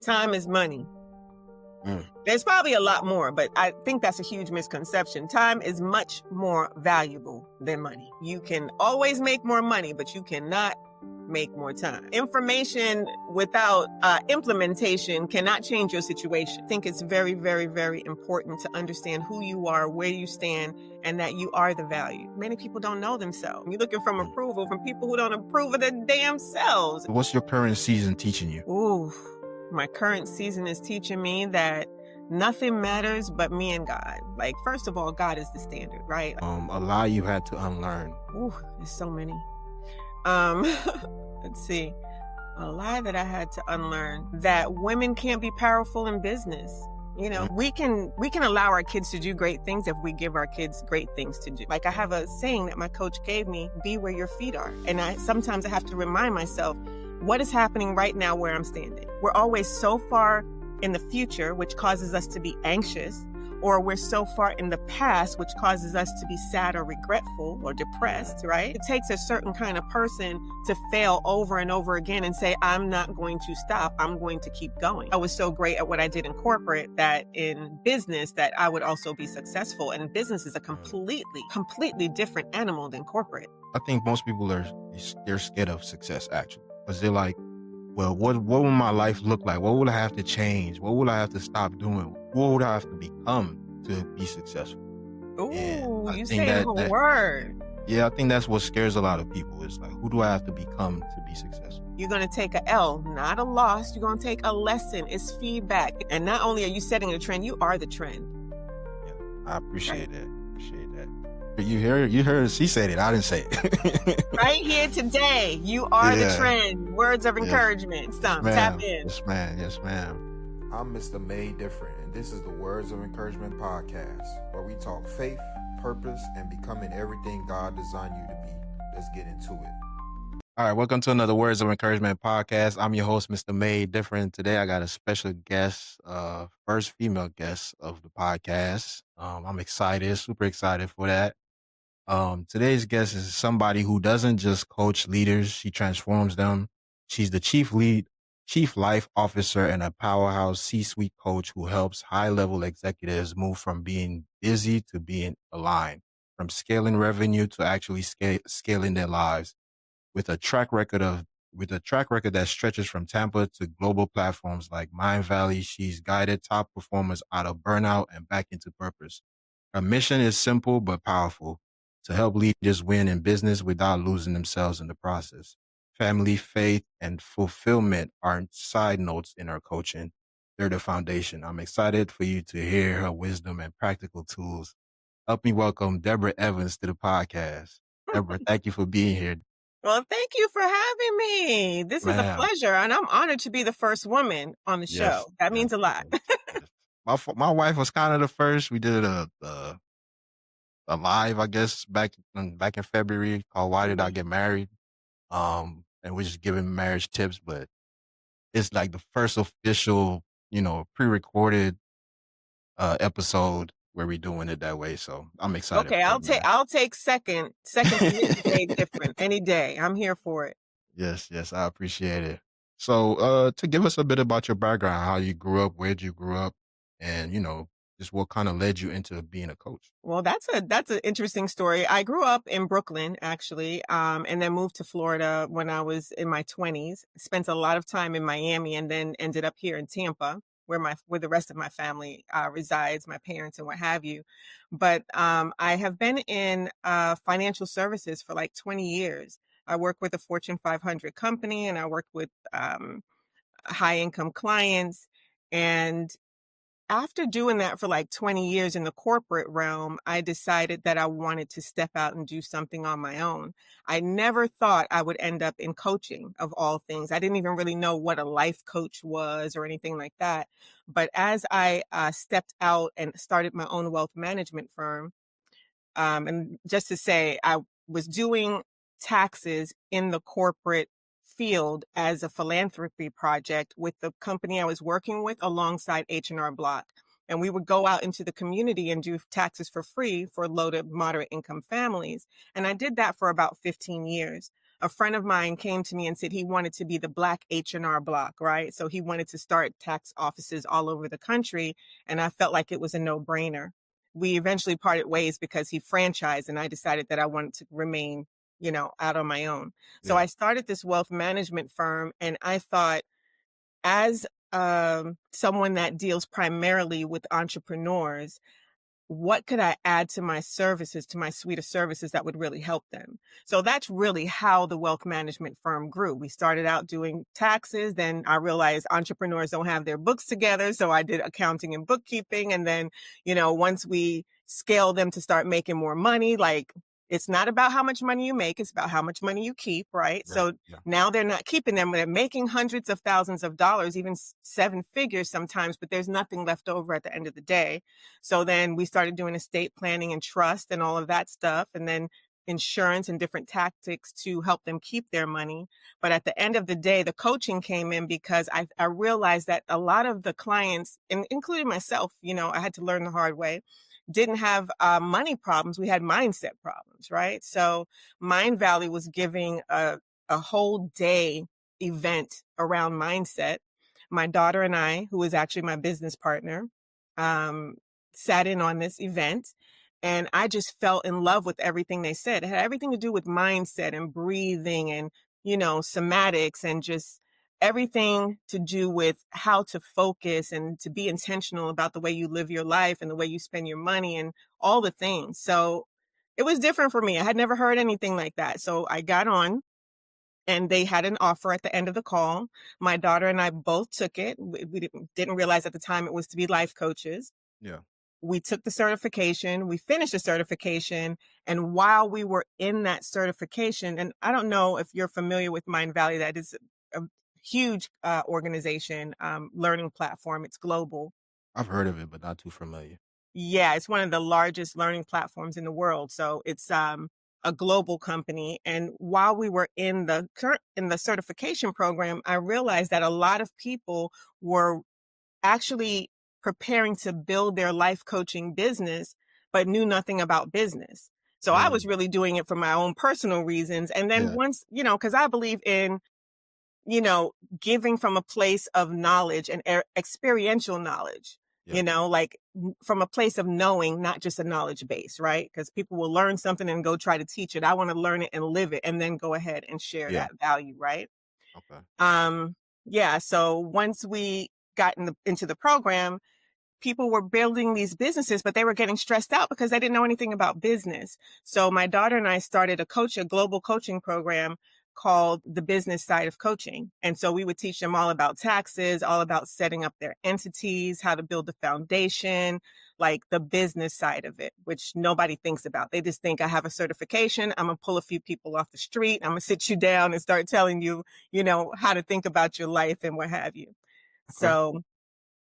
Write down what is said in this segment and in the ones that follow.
Time is money. Mm. There's probably a lot more, but I think that's a huge misconception. Time is much more valuable than money. You can always make more money, but you cannot make more time. Information without implementation cannot change your situation. I think it's very, very, very important to understand who you are, where you stand, and that you are the value. Many people don't know themselves. You're looking for approval from people who don't approve of their damn selves. What's your current season teaching you? Ooh, my current season is teaching me that nothing matters but me and God. Like, first of all, God is the standard, right? A lie you had to unlearn. Ooh, there's so many. Let's see. A lie that I had to unlearn, that women can't be powerful in business. You know, we can allow our kids to do great things if we give our kids great things to do. Like, I have a saying that my coach gave me, be where your feet are. And sometimes I have to remind myself, what is happening right now where I'm standing? We're always so far in the future, which causes us to be anxious, or we're so far in the past, which causes us to be sad or regretful or depressed, right? It takes a certain kind of person to fail over and over again and say, I'm not going to stop, I'm going to keep going. I was so great at what I did in corporate that in business that I would also be successful. And business is a completely different animal than corporate. I think most people they're scared of success, actually, because they're like, well, what will my life look like? What will I have to change? What will I have to stop doing? What would I have to become to be successful? Ooh, you say the whole word. Yeah, I think that's what scares a lot of people. It's like, who do I have to become to be successful? You're going to take a L, not a loss. You're going to take a lesson. It's feedback. And not only are you setting a trend, you are the trend. Yeah, I appreciate that. You heard she said it. I didn't say it. Right here today, you are the trend. Words of encouragement. Tap in. Yes, ma'am. I'm Mr. Made Different, and this is the Words of Encouragement podcast, where we talk faith, purpose, and becoming everything God designed you to be. Let's get into it. All right, welcome to another Words of Encouragement podcast. I'm your host, Mr. Made Different. Today, I got a special guest, first female guest of the podcast. I'm excited, super excited for that. Today's guest is somebody who doesn't just coach leaders, she transforms them. She's the chief life officer and a powerhouse C-suite coach who helps high-level executives move from being busy to being aligned, from scaling revenue to actually scaling their lives. With a track record that stretches from Tampa to global platforms like Mind Valley, she's guided top performers out of burnout and back into purpose. Her mission is simple but powerful: to help leaders win in business without losing themselves in the process. Family, faith, and fulfillment aren't side notes in her coaching. They're the foundation. I'm excited for you to hear her wisdom and practical tools. Help me welcome Debra Evans to the podcast. Debra, thank you for being here. Well, thank you for having me. This is a pleasure, and I'm honored to be the first woman on the show. That means a lot. My wife was kind of the first. We did a live, I guess, back in February called "Why Did I Get Married?" And we're just giving marriage tips, but it's like the first official, pre-recorded episode where we're doing it that way. So I'm excited. Okay, I'll take second day different any day. I'm here for it. Yes, I appreciate it. So to give us a bit about your background, how you grew up, where you grew up, and just what kind of led you into being a coach? Well, that's an interesting story. I grew up in Brooklyn, actually, and then moved to Florida when I was in my 20s. Spent a lot of time in Miami, and then ended up here in Tampa, where the rest of my family resides, my parents and what have you. But I have been in financial services for like 20 years. I work with a Fortune 500 company, and I work with high income clients. And after doing that for like 20 years in the corporate realm, I decided that I wanted to step out and do something on my own. I never thought I would end up in coaching, of all things. I didn't even really know what a life coach was or anything like that. But as I stepped out and started my own wealth management firm, and just to say, I was doing taxes in the corporate field as a philanthropy project with the company I was working with alongside H&R Block. And we would go out into the community and do taxes for free for low to moderate income families. And I did that for about 15 years. a friend of mine came to me and said he wanted to be the Black H&R Block, right? So he wanted to start tax offices all over the country. And I felt like it was a no-brainer. We eventually parted ways because he franchised, and I decided that I wanted to remain, out on my own. So Yeah. I started this wealth management firm, and I thought, as someone that deals primarily with entrepreneurs, what could I add to my services, to my suite of services that would really help them? So that's really how the wealth management firm grew. We started out doing taxes. Then I realized entrepreneurs don't have their books together. So I did accounting and bookkeeping. And then, once we scaled them to start making more money, like, it's not about how much money you make, it's about how much money you keep, right? Yeah. So Yeah. now they're not keeping them. They're making hundreds of thousands of dollars, even seven figures sometimes, but there's nothing left over at the end of the day. So then we started doing estate planning and trust and all of that stuff, and then insurance and different tactics to help them keep their money. But at the end of the day, the coaching came in because I realized that a lot of the clients, including myself, I had to learn the hard way, didn't have money problems. We had mindset problems, right? So Mind Valley was giving a whole day event around mindset. My daughter and I, who is actually my business partner, um, sat in on this event, and I just fell in love with everything they said. It had everything to do with mindset and breathing and, somatics, and just everything to do with how to focus and to be intentional about the way you live your life and the way you spend your money and all the things. So it was different for me. I had never heard anything like that. So I got on, and they had an offer at the end of the call. My daughter and I both took it. We didn't realize at the time it was to be life coaches. Yeah. We took the certification, we finished the certification. And while we were in that certification, and I don't know if you're familiar with Mind Valley, that is a huge organization, learning platform. It's global. I've heard of it, but not too familiar. Yeah, it's one of the largest learning platforms in the world. So it's a global company. And while we were in the certification program, I realized that a lot of people were actually preparing to build their life coaching business, but knew nothing about business. So I was Mm, really doing it for my own personal reasons. And then yeah, once, because I believe in, you know, giving from a place of knowledge and experiential knowledge, Yeah. like from a place of knowing, not just a knowledge base, right? Because people will learn something and go try to teach it. I want to learn it and live it and then go ahead and share Yeah. that value, right? Okay. Um, yeah. So once we got into the program, people were building these businesses, but they were getting stressed out because they didn't know anything about business. So my daughter and I started a global coaching program called the business side of coaching. And so we would teach them all about taxes, all about setting up their entities, how to build the foundation, like the business side of it, which nobody thinks about. They just think, I have a certification, I'm going to pull a few people off the street, I'm going to sit you down and start telling you, how to think about your life and what have you. Okay. So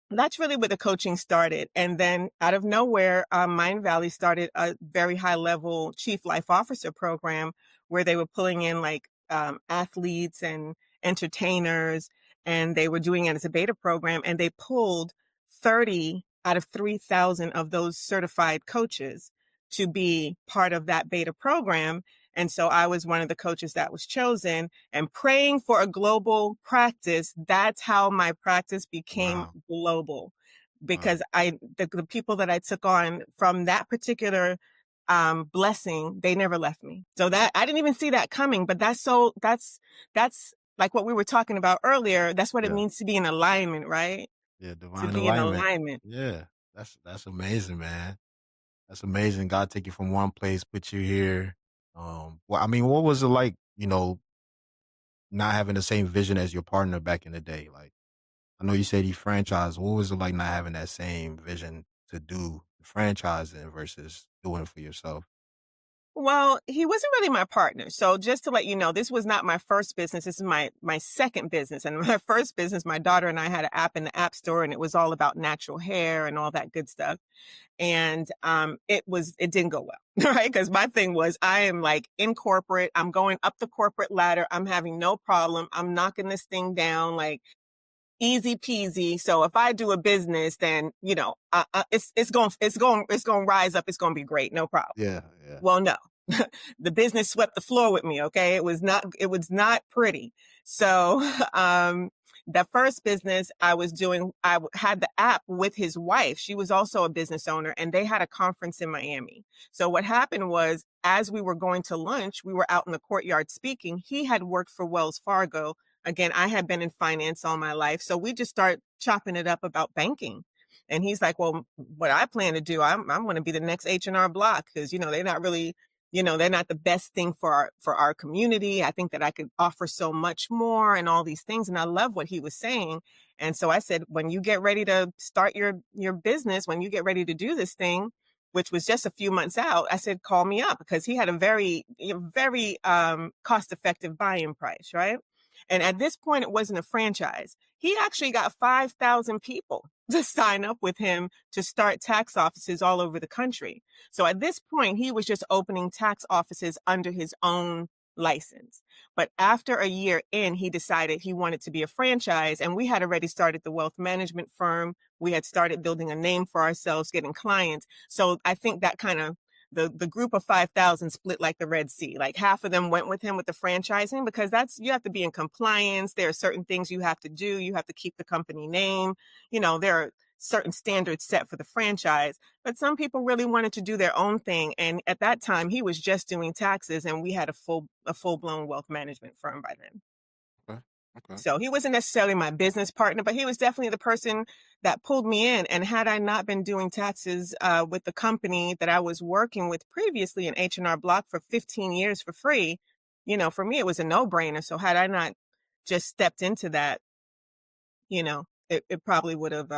that's really where the coaching started. And then out of nowhere, Mind Valley started a very high level chief life officer program where they were pulling in like athletes and entertainers, and they were doing it as a beta program. And they pulled 30 out of 3,000 of those certified coaches to be part of that beta program. And so I was one of the coaches that was chosen, and praying for a global practice. That's how my practice became wow, global, wow, because the people that I took on from that particular blessing, they never left me. So that I didn't even see that coming, but that's like what we were talking about earlier. That's what it Yeah. means to be in alignment, right? yeah, To divine be in alignment. alignment. Yeah, that's amazing, man. That's amazing. God take you from one place, put you here. Well, I mean, what was it like? Not having the same vision as your partner back in the day. Like, I know you said he franchised. What was it like not having that same vision to do franchising versus doing it for yourself? Well, he wasn't really my partner. So just to let you know, this was not my first business. This is my second business. And my first business, my daughter and I had an app in the App Store, and it was all about natural hair and all that good stuff. And it didn't go well, right? Because my thing was, I am like in corporate, I'm going up the corporate ladder, I'm having no problem, I'm knocking this thing down like easy peasy. So if I do a business, then it's going to rise up, it's going to be great, no problem. Yeah, yeah. Well, no. the business swept the floor with me. Okay. It was not pretty. So, the first business I was doing, had the app with his wife. She was also a business owner, and they had a conference in Miami. So what happened was, as we were going to lunch, we were out in the courtyard speaking. He had worked for Wells Fargo. Again, I had been in finance all my life. So we just start chopping it up about banking. And he's like, well, what I plan to do, I'm going to be the next H&R Block, because, they're not really, they're not the best thing for our community. I think that I could offer so much more and all these things. And I love what he was saying. And so I said, when you get ready to start your business, when you get ready to do this thing, which was just a few months out, I said, call me up, because he had a very cost effective buy-in price. Right. And at this point, it wasn't a franchise. He actually got 5,000 people to sign up with him to start tax offices all over the country. So at this point, he was just opening tax offices under his own license. But after a year in, he decided he wanted to be a franchise. And we had already started the wealth management firm. We had started building a name for ourselves, getting clients. So I think that kind of the group of 5,000 split like the Red Sea. Like half of them went with him with the franchising, because you have to be in compliance. There are certain things you have to do. You have to keep the company name. There are certain standards set for the franchise, but some people really wanted to do their own thing. And at that time, he was just doing taxes, and we had a full blown wealth management firm by then. Okay. Okay. So he wasn't necessarily my business partner, but he was definitely the person that pulled me in. And had I not been doing taxes with the company that I was working with previously in H&R Block for 15 years for free, for me, it was a no-brainer. So had I not just stepped into that, it probably would have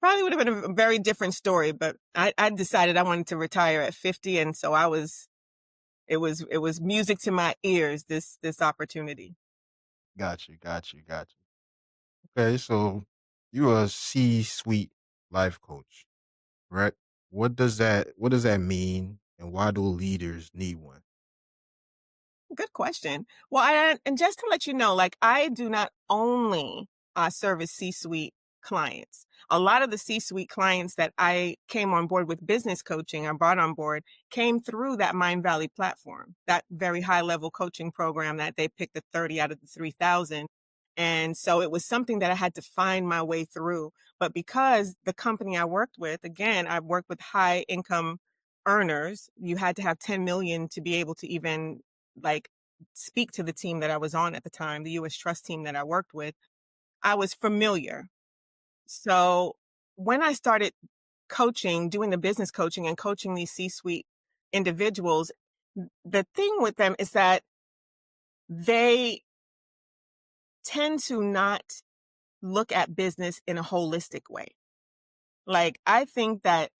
been a very different story. But I decided I wanted to retire at 50. And so it was music to my ears, this opportunity. Got you. Okay, so you're a C-suite life coach, right? What does that mean, and why do leaders need one? Good question. Well, and just to let you know, like, I do not only service C-suite clients. A lot of the C-suite clients that I came on board with business coaching, I brought on board, came through that Mind Valley platform, that very high level coaching program that they picked the 30 out of the 3,000. And so it was something that I had to find my way through. But because the company I worked with, again, I worked with high income earners, you had to have 10 million to be able to even like speak to the team that I was on at the time, the US Trust team that I worked with. I was familiar. So when I started coaching, doing the business coaching and coaching these C-suite individuals, the thing with them is that they tend to not look at business in a holistic way. Like, I think that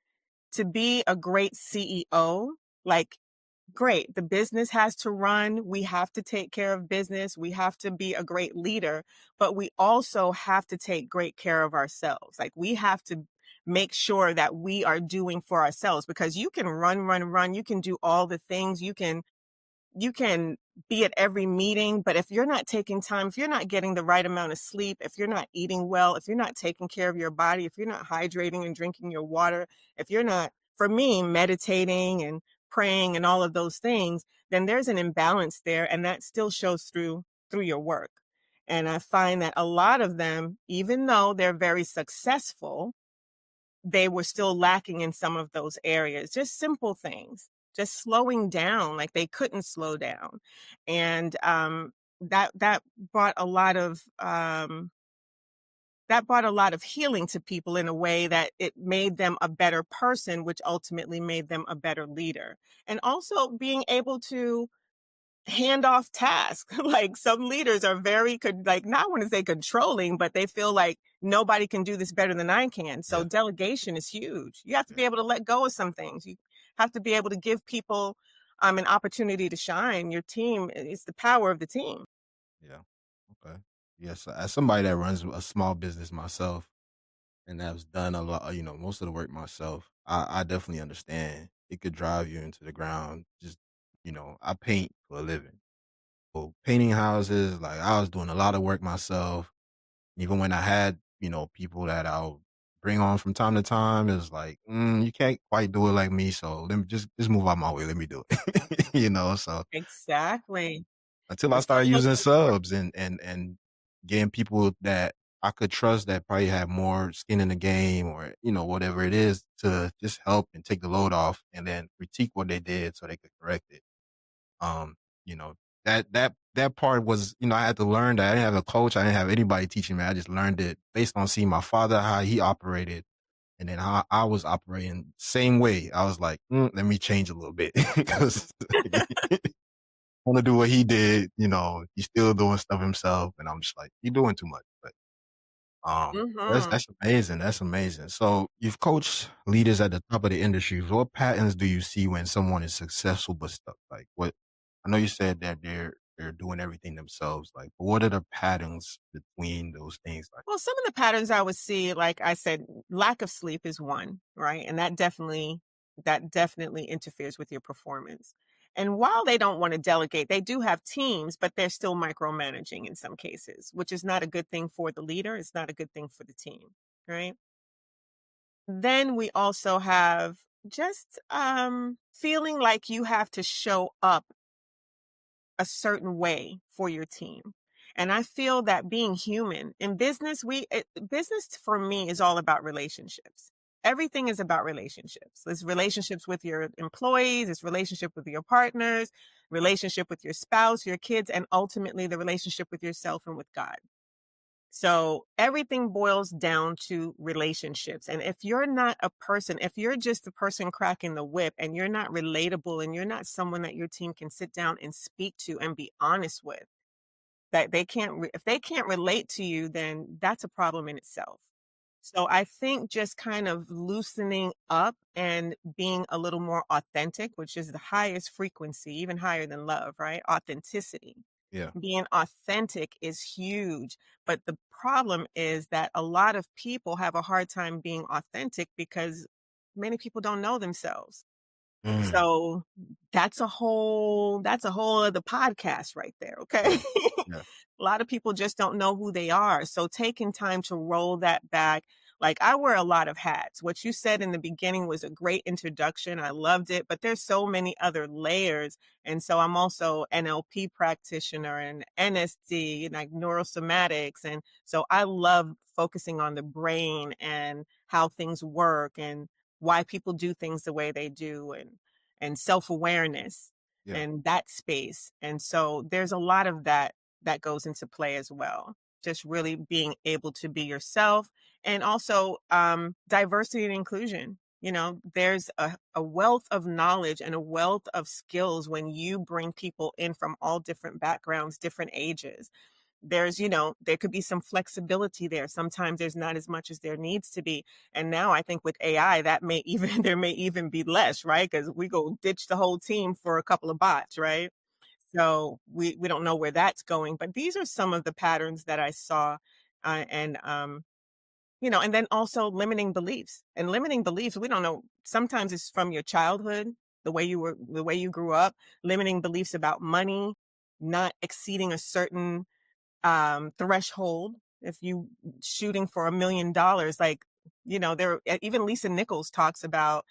to be a great CEO, like, great, the business has to run. We have to take care of business. We have to be a great leader, but we also have to take great care of ourselves. Like, we have to make sure that we are doing for ourselves, because you can run. You can do all the things. You can be at every meeting, but if you're not taking time, if you're not getting the right amount of sleep, if you're not eating well, if you're not taking care of your body, if you're not hydrating and drinking your water, if you're not, for me, meditating and praying and all of those things, then there's an imbalance there, and that still shows through your work. And I find that a lot of them, even though they're very successful, they were still lacking in some of those areas, just simple things, just slowing down, like they couldn't slow down. And that brought a lot of healing to people in a way that it made them a better person, which ultimately made them a better leader. And also being able to hand off tasks. Like, some leaders are very like, not want to say controlling, but they feel like nobody can do this better than I can. So Yeah, delegation is huge. You have to yeah, be able to let go of some things. You have to be able to give people an opportunity to shine. Your team, it's the power of the team. yeah. Okay. Yes, as somebody that runs a small business myself and has done a lot, most of the work myself, I definitely understand. It could drive you into the ground. Just, I paint for a living. So painting houses, like I was doing a lot of work myself. Even when I had, people that I would bring on from time to time is like, you can't quite do it like me, so let me just move out my way. Let me do it. So Exactly. until I It's so started most using important. subs and getting people that I could trust that probably have more skin in the game or, whatever it is to just help and take the load off and then critique what they did so they could correct it. Um, you know, that part was, I had to learn that. I didn't have a coach. I didn't have anybody teaching me. I just learned it based on seeing my father, how he operated, and then how I was operating same way. I was like, let me change a little bit because want to do what he did. He's still doing stuff himself, and I'm just like, you're doing too much. But that's Mhm. that's amazing. That's amazing. So you've coached leaders at the top of the industry. What patterns do you see when someone is successful but stuck? Like what? I know you said that they're doing everything themselves. Like, but what are the patterns between those things? Like, Well, some of the patterns I would see, like I said, lack of sleep is one, right? And that definitely interferes with your performance. And while they don't want to delegate, they do have teams, but they're still micromanaging in some cases, which is not a good thing for the leader. It's not a good thing for the team, right? Then we also have just feeling like you have to show up a certain way for your team. And I feel that being human in business, business for me is all about relationships. Everything is about relationships. It's relationships with your employees, it's relationship with your partners, relationship with your spouse, your kids, and ultimately the relationship with yourself and with God. So everything boils down to relationships. And if you're not a person, if you're just the person cracking the whip and you're not relatable and you're not someone that your team can sit down and speak to and be honest with, that if they can't relate to you, then that's a problem in itself. So I think just kind of loosening up and being a little more authentic, which is the highest frequency, even higher than love, right? Authenticity. yeah. Being authentic is huge. But the problem is that a lot of people have a hard time being authentic because many people don't know themselves. Mm, So that's a whole other podcast right there, okay? yeah. Yeah. A lot of people just don't know who they are. So taking time to roll that back. Like I wear a lot of hats. What you said in the beginning was a great introduction. I loved it, but there's so many other layers. And so I'm also NLP practitioner and NSD, like neurosomatics. And so I love focusing on the brain and how things work and why people do things the way they do and self-awareness Yeah. and that space. And so there's a lot of that goes into play as well. Just really being able to be yourself and also diversity and inclusion. There's a wealth of knowledge and a wealth of skills when you bring people in from all different backgrounds, different ages. There could be some flexibility there. Sometimes there's not as much as there needs to be. And now I think with AI, that may even, there may even be less, right? Because we go ditch the whole team for a couple of bots, right? So we don't know where that's going, but these are some of the patterns that I saw, and then also limiting beliefs. And limiting beliefs, we don't know. Sometimes it's from your childhood, the way you grew up, limiting beliefs about money, not exceeding a certain threshold. If you shooting for $1 million, like, even Lisa Nichols talks about,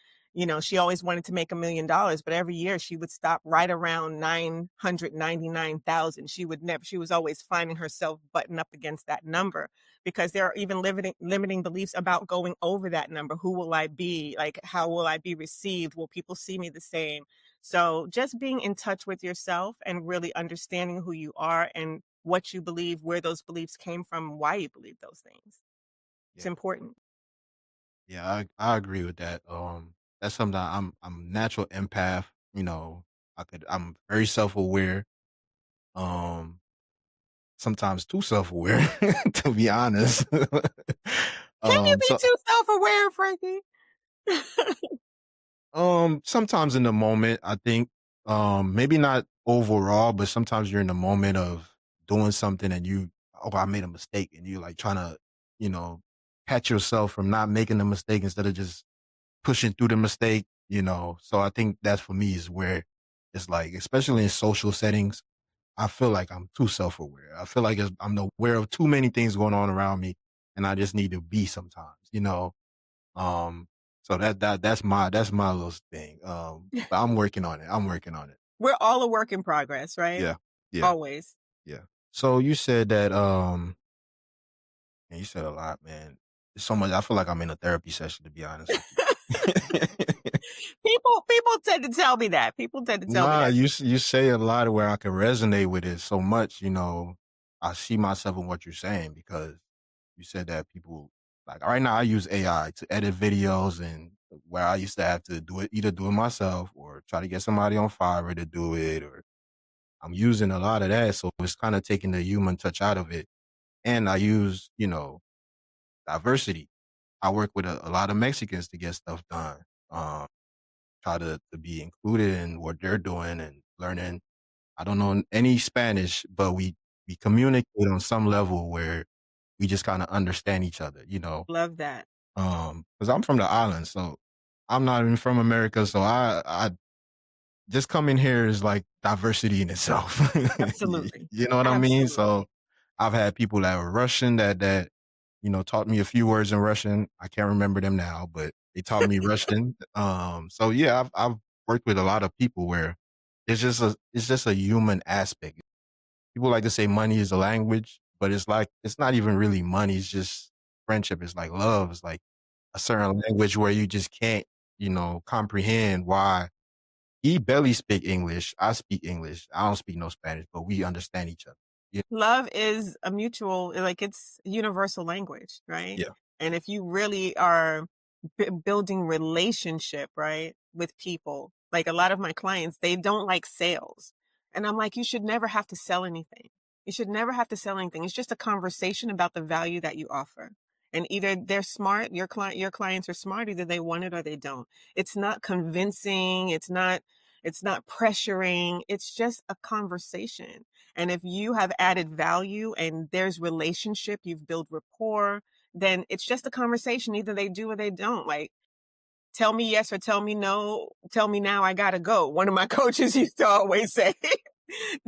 she always wanted to make $1 million, but every year she would stop right around 999,000. She was always finding herself button up against that number because there are even limiting beliefs about going over that number. Who will I be? Like, how will I be received? Will people see me the same? So just being in touch with yourself and really understanding who you are and what you believe, where those beliefs came from, why you believe those things. It's Yeah. important. Yeah, I agree with that. That's something I'm a natural empath. I'm very self aware. Um, sometimes too self aware, to be honest. Can you be So too self-aware, Frankie? sometimes in the moment, I think, maybe not overall, but sometimes you're in the moment of doing something and I made a mistake, and you like trying to, you know, catch yourself from not making the mistake instead of just pushing through the mistake. So I think that's for me is where it's like, especially in social settings, I feel like I'm too self-aware. I feel like I'm aware of too many things going on around me, and I just need to be sometimes. So that's my little thing. But I'm working on it. I'm working on it. We're all a work in progress, right? Yeah. Yeah. Always. Yeah. So you said that man, you said a lot, man. There's so much. I feel like I'm in a therapy session, to be honest with you. People tend to tell me that. People tend to tell me Nah, that. you say a lot where I can resonate with it so much. I see myself in what you're saying because you said that people like right now I use AI to edit videos and where I used to have to either do it myself or try to get somebody on Fiverr to do it, or I'm using a lot of that, so it's kind of taking the human touch out of it. And I use, diversity. I work with a lot of Mexicans to get stuff done. Um, Try to be included in what they're doing and learning. I don't know any Spanish, but we communicate on some level where we just kind of understand each other, Love that. Because I'm from the islands, so I'm not even from America, so I just coming here is like diversity in itself. Absolutely. You know what I mean? So Absolutely. I've had people that were Russian that taught me a few words in Russian. I can't remember them now, but they taught me Russian. So yeah, I've worked with a lot of people where it's just a human aspect. People like to say money is a language, but it's like it's not even really money. It's just friendship. It's like love. It's like a certain language where you just can't, comprehend why he barely speak English. I speak English. I don't speak no Spanish, but we understand each other. Yeah. Love is a mutual, like it's universal language, right? Yeah. And if you really are building relationship, right, with people, like a lot of my clients, they don't like sales. And I'm like, you should never have to sell anything. You should never have to sell anything. It's just a conversation about the value that you offer. And either they're smart, your clients are smart, either they want it or they don't. It's not convincing, it's not pressuring, it's just a conversation. And if you have added value and there's relationship, you've built rapport, then it's just a conversation. Either they do or they don't. Like, tell me yes or tell me no. Tell me now, I gotta go. One of my coaches used to always say,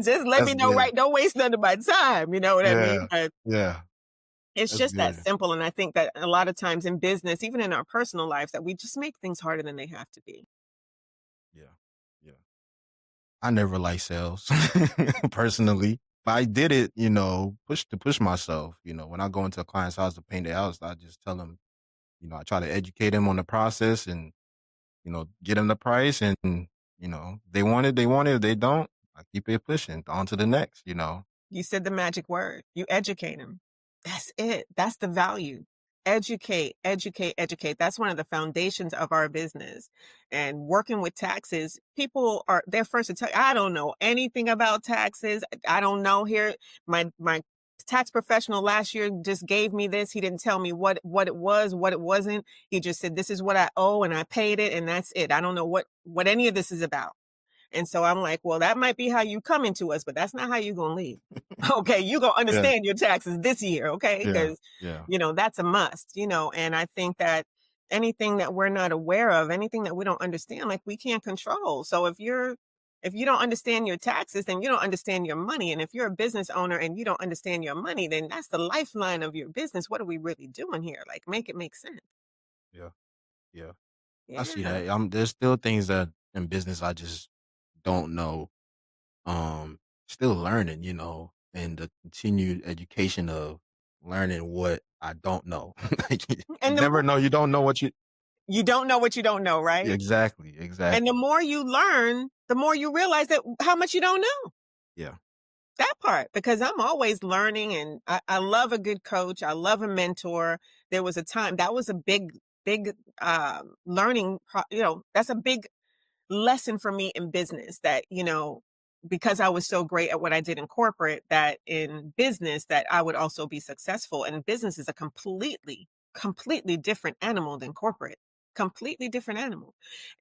just let That's me know, good. right? Don't waste none of my time. You know what I mean? Yeah. But Yeah. it's That's just that good. simple. And I think that a lot of times in business, even in our personal lives, that we just make things harder than they have to be. Yeah. Yeah. I never liked sales personally. But I did it, push myself. When I go into a client's house to paint their house, I just tell them, I try to educate them on the process and, get them the price. And, they want it, they want it. If they don't, I keep it pushing on to the next. You said the magic word. You educate them. That's it. That's the value. Educate, educate, educate. That's one of the foundations of our business. And working with taxes, people they're first to tell you, I don't know anything about taxes. I don't know here. My tax professional last year just gave me this. He didn't tell me what it was, what it wasn't. He just said, this is what I owe and I paid it and that's it. I don't know what any of this is about. And so I'm like, well, that might be how you come into us, but that's not how you're going to leave. Okay. You're going to Yeah. understand your taxes this year. Okay. Yeah. Because, Yeah. that's a must, and I think that anything that we're not aware of, anything that we don't understand, like we can't control. So if you don't understand your taxes, then you don't understand your money. And if you're a business owner and you don't understand your money, then that's the lifeline of your business. What are we really doing here? Like, make it make sense. Yeah. Yeah. I see Yeah. that. There's still things that in business I just don't know. Still learning, and the continued education of learning what I don't know. Like, you And the never more know. You don't know what you you don't know what you don't know, right? exactly, And the exactly. more you learn, the more you realize that how much you don't know. Yeah, That part, because I'm always learning and I love a good coach. I love a mentor. There was a time that was a big learning, that's a big lesson for me in business that, because I was so great at what I did in corporate, that in business that I would also be successful. And business is a completely different animal than corporate. Completely different animal.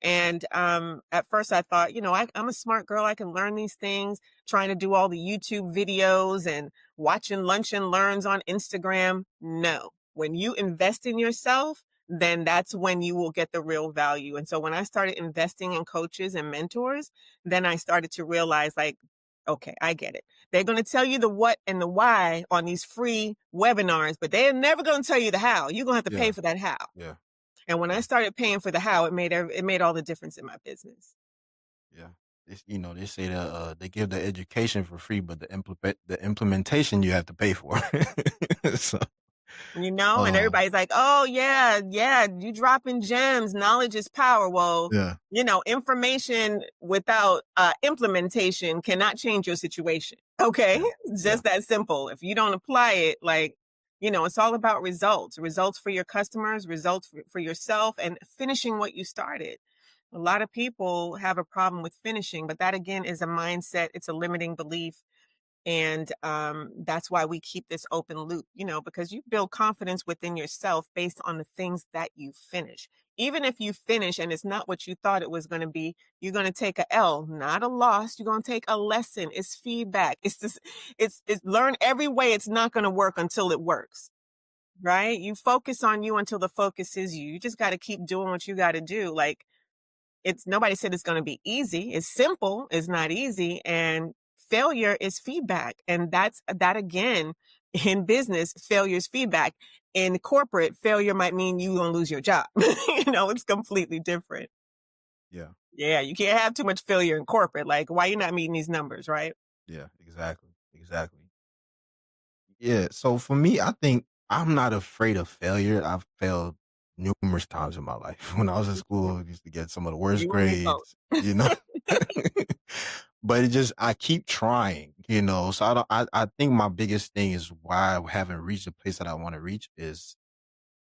And at first I thought, I'm a smart girl. I can learn these things, trying to do all the YouTube videos and watching lunch and learns on Instagram. No. When you invest in yourself, then that's when you will get the real value. And so when I started investing in coaches and mentors, then I started to realize, like, okay, I get it. They're going to tell you the what and the why on these free webinars, but they're never going to tell you the how. You're going to have to pay yeah, for that how. yeah, And when I Yeah. started paying for the how, it made all the difference in my business. Yeah. It's, they say that they give the education for free, but the implementation you have to pay for. So, And um, everybody's like, "Oh yeah, yeah, you dropping gems. Knowledge is power." Well, yeah, information without implementation cannot change your situation. Okay, yeah, it's yeah, just that simple. If you don't apply it, it's all about results for your customers, results for yourself, and finishing what you started. A lot of people have a problem with finishing, but that again is a mindset. It's a limiting belief, and that's why we keep this open loop, because you build confidence within yourself based on the things that you finish. Even if you finish and it's not what you thought it was going to be, you're going to take a L, not a loss. You're going to take a lesson. It's feedback. It's just, it's learn every way. It's not going to work until it works, right? You focus on you until the focus is you. You just got to keep doing what you got to do. Like, it's nobody said it's going to be easy. It's simple. It's not easy. And failure is feedback. And that again, in business, failure is feedback. In corporate, failure might mean you gonna lose your job. It's completely different. yeah, Yeah, you can't have too much failure in corporate. Like, why you not meeting these numbers, right? yeah. Exactly, exactly. Yeah. So for me, I think I'm not afraid of failure. I've failed numerous times in my life. When I was in school, I used to get some of the worst You and me both. grades, you know. But I keep trying. So I think my biggest thing is why I haven't reached the place that I want to reach is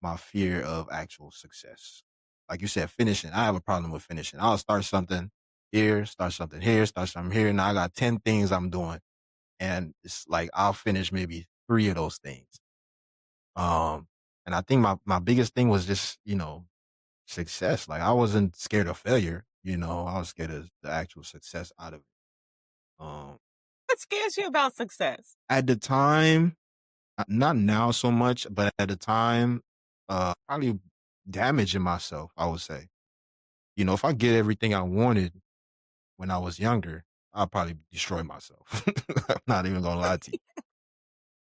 my fear of actual success. Like you said, finishing. I have a problem with finishing. I'll start something here, start something here, start something here. Now I got 10 things I'm doing. And it's like I'll finish maybe 3 of those things. Um, and I think my biggest thing was just, success. Like I wasn't scared of failure, I was scared of the actual success out of it. Um, What scares you about success? at the time, not now so much, but at the time, probably damaging myself, I would say. If I get everything I wanted when I was younger, I'll probably destroy myself. I'm not even gonna lie to you.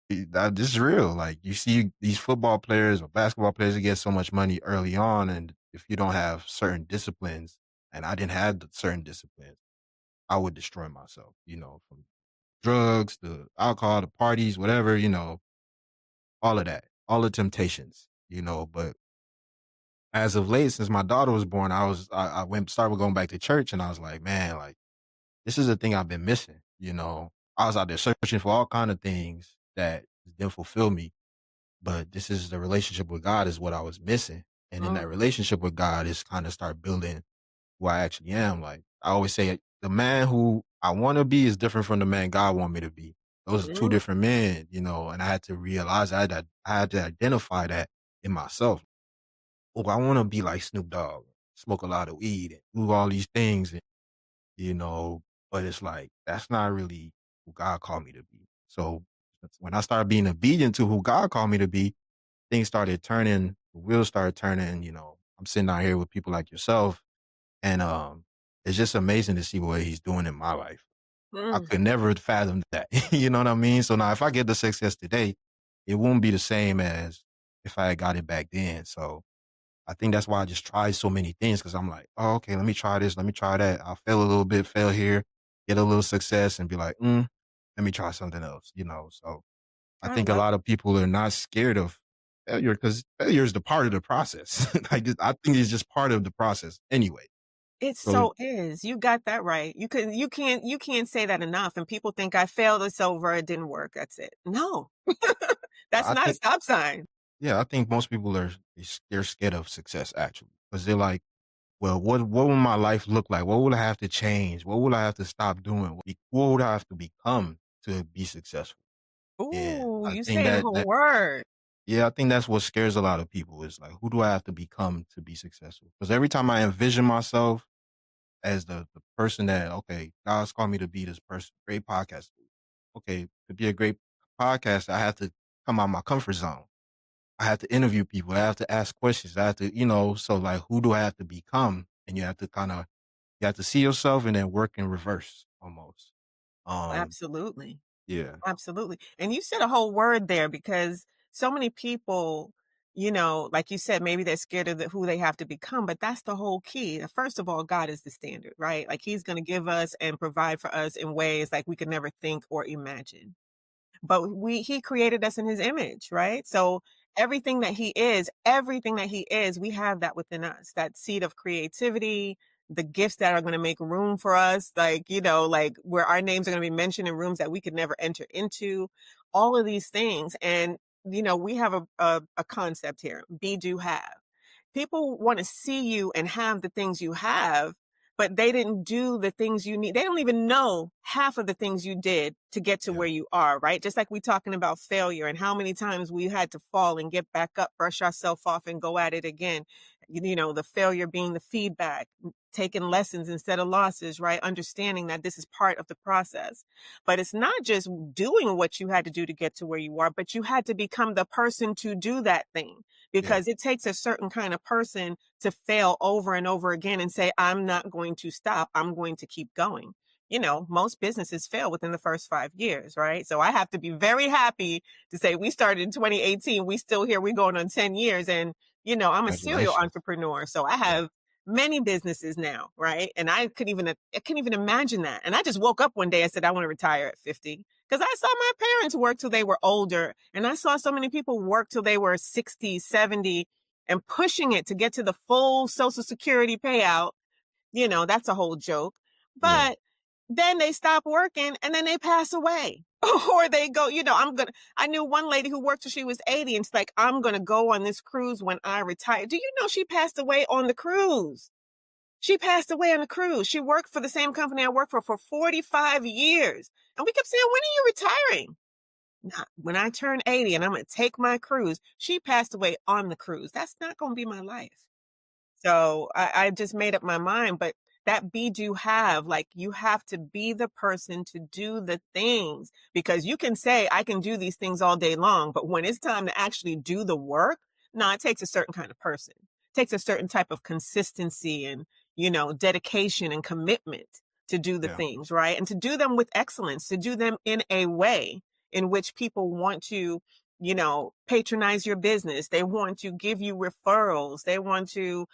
This is real. Like you see these football players or basketball players that get so much money early on, and if you don't have certain disciplines, and I didn't have the certain disciplines, I would destroy myself. From drugs to alcohol to parties, whatever. All of that, all the temptations. But as of late, since my daughter was born, I went started going back to church, and I was like, man, like this is the thing I've been missing. I was out there searching for all kind of things that didn't fulfill me, but this is the relationship with God is what I was missing. And in that Mm, relationship with God is kind of start building who I actually am. Like I always say, the man who I want to be is different from the man God want me to be. Those are two mm, different men, and I had to realize I had to identify that in myself. Oh, I want to be like Snoop Dogg, smoke a lot of weed and do all these things, you know, but it's like, that's not really who God called me to be. So when I started being obedient to who God called me to be, things started turning, the wheels started turning. I'm sitting out here with people like yourself, and it's just amazing to see what he's doing in my life. I mm. could never fathom that. You know what I mean? So now if I get the success today, it won't be the same as if I had got it back then. So I think that's why I just try so many things because I'm like, oh, okay, let me try this, let me try that. I'll fail a little bit, fail here, get a little success, and be like, let me try something else. So I I think a love lot of people are not scared of failure because failure is the part of the process. I think it's just part of the process anyway. It So so is. You got that right. You can't say that enough. And people think I failed, it's over, it didn't work. That's it. No. That's I not a think, stop sign. yeah, I think most people they're scared of success actually because they're like, well, what will my life look like? What will I have to change? What will I have to stop doing? What would I have to become to be successful? And Ooh, I you think saying the whole word. yeah, I think that's what scares a lot of people is like, who do I have to become to be successful? Because every time I envision myself as the person that, okay, God's called me to be this person, great podcaster. Okay, to be a great podcaster, I have to come out my comfort zone. I have to interview people. I have to ask questions. I have to, so like, who do I have to become? And you have to you have to see yourself and then work in reverse almost. Um, Absolutely. yeah, Absolutely. And you said a whole word there because so many people, like you said, maybe they're scared of who they have to become, but that's the whole key. First of all, God is the standard, right? Like he's going to give us and provide for us in ways like we could never think or imagine. But he created us in his image, right? So everything that he is, we have that within us, that seed of creativity, the gifts that are going to make room for us, like, like where our names are going to be mentioned in rooms that we could never enter into, all of these things. And, we have a concept here, be, do, have. People want to see you and have the things you have, but they didn't do the things you need. They don't even know half of the things you did to get to Yeah. where you are, right? Just like we're talking about failure and how many times we had to fall and get back up, brush ourselves off and go at it again. The failure being the feedback, taking lessons instead of losses, right? Understanding that this is part of the process. But it's not just doing what you had to do to get to where you are, but you had to become the person to do that thing, because it takes a certain kind of person to fail over and over again and say, I'm not going to stop. I'm going to keep going. Most businesses fail within the first 5 years, right? So I have to be very happy to say we started in 2018. We still here. We're going on 10 years. And, I'm a serial Congratulations. entrepreneur. So I Yeah. have many businesses now, right? And I couldn't even imagine that. And I just woke up one day and said, I want to retire at 50. Because I saw my parents work till they were older. And I saw so many people work till they were 60, 70 and pushing it to get to the full Social Security payout. That's a whole joke. Yeah. But then they stop working and then they pass away. Or they go, I knew one lady who worked till she was 80 and it's like, I'm going to go on this cruise when I retire. Do you know she passed away on the cruise? She passed away on a cruise. She worked for the same company I worked for 45 years. And we kept saying, when are you retiring? Not when I turn 80 and I'm going to take my cruise. She passed away on the cruise. That's not going to be my life. So I just made up my mind, but that be, do, have, like you have to be the person to do the things, because you can say, I can do these things all day long, but when it's time to actually do the work, no, it takes a certain kind of person. It takes a certain type of consistency and, dedication and commitment to do the Yeah. things, right? And to do them with excellence, to do them in a way in which people want to, patronize your business. They want to give you referrals. They want to,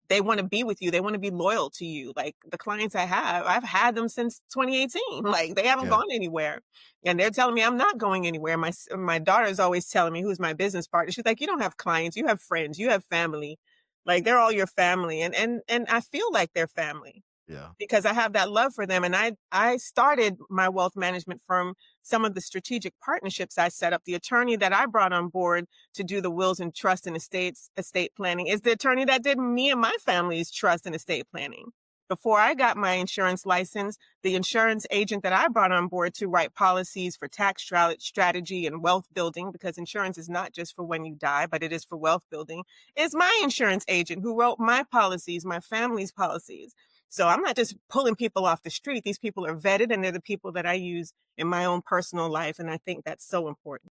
they want to be with you. They want to be loyal to you. Like the clients I've had them since 2018. Like they haven't Yeah. gone anywhere, and they're telling me I'm not going anywhere. My daughter is always telling me, who's my business partner, she's like, you don't have clients, you have friends, you have family. Like they're all your family, and I feel like they're family Yeah. because I have that love for them. And I started my wealth management from some of the strategic partnerships I set up. The attorney that I brought on board to do the wills and trust and estate planning is the attorney that did me and my family's trust and estate planning. Before I got my insurance license, the insurance agent that I brought on board to write policies for tax strategy and wealth building, because insurance is not just for when you die, but it is for wealth building, is my insurance agent who wrote my policies, my family's policies. So I'm not just pulling people off the street. These people are vetted, and they're the people that I use in my own personal life. And I think that's so important.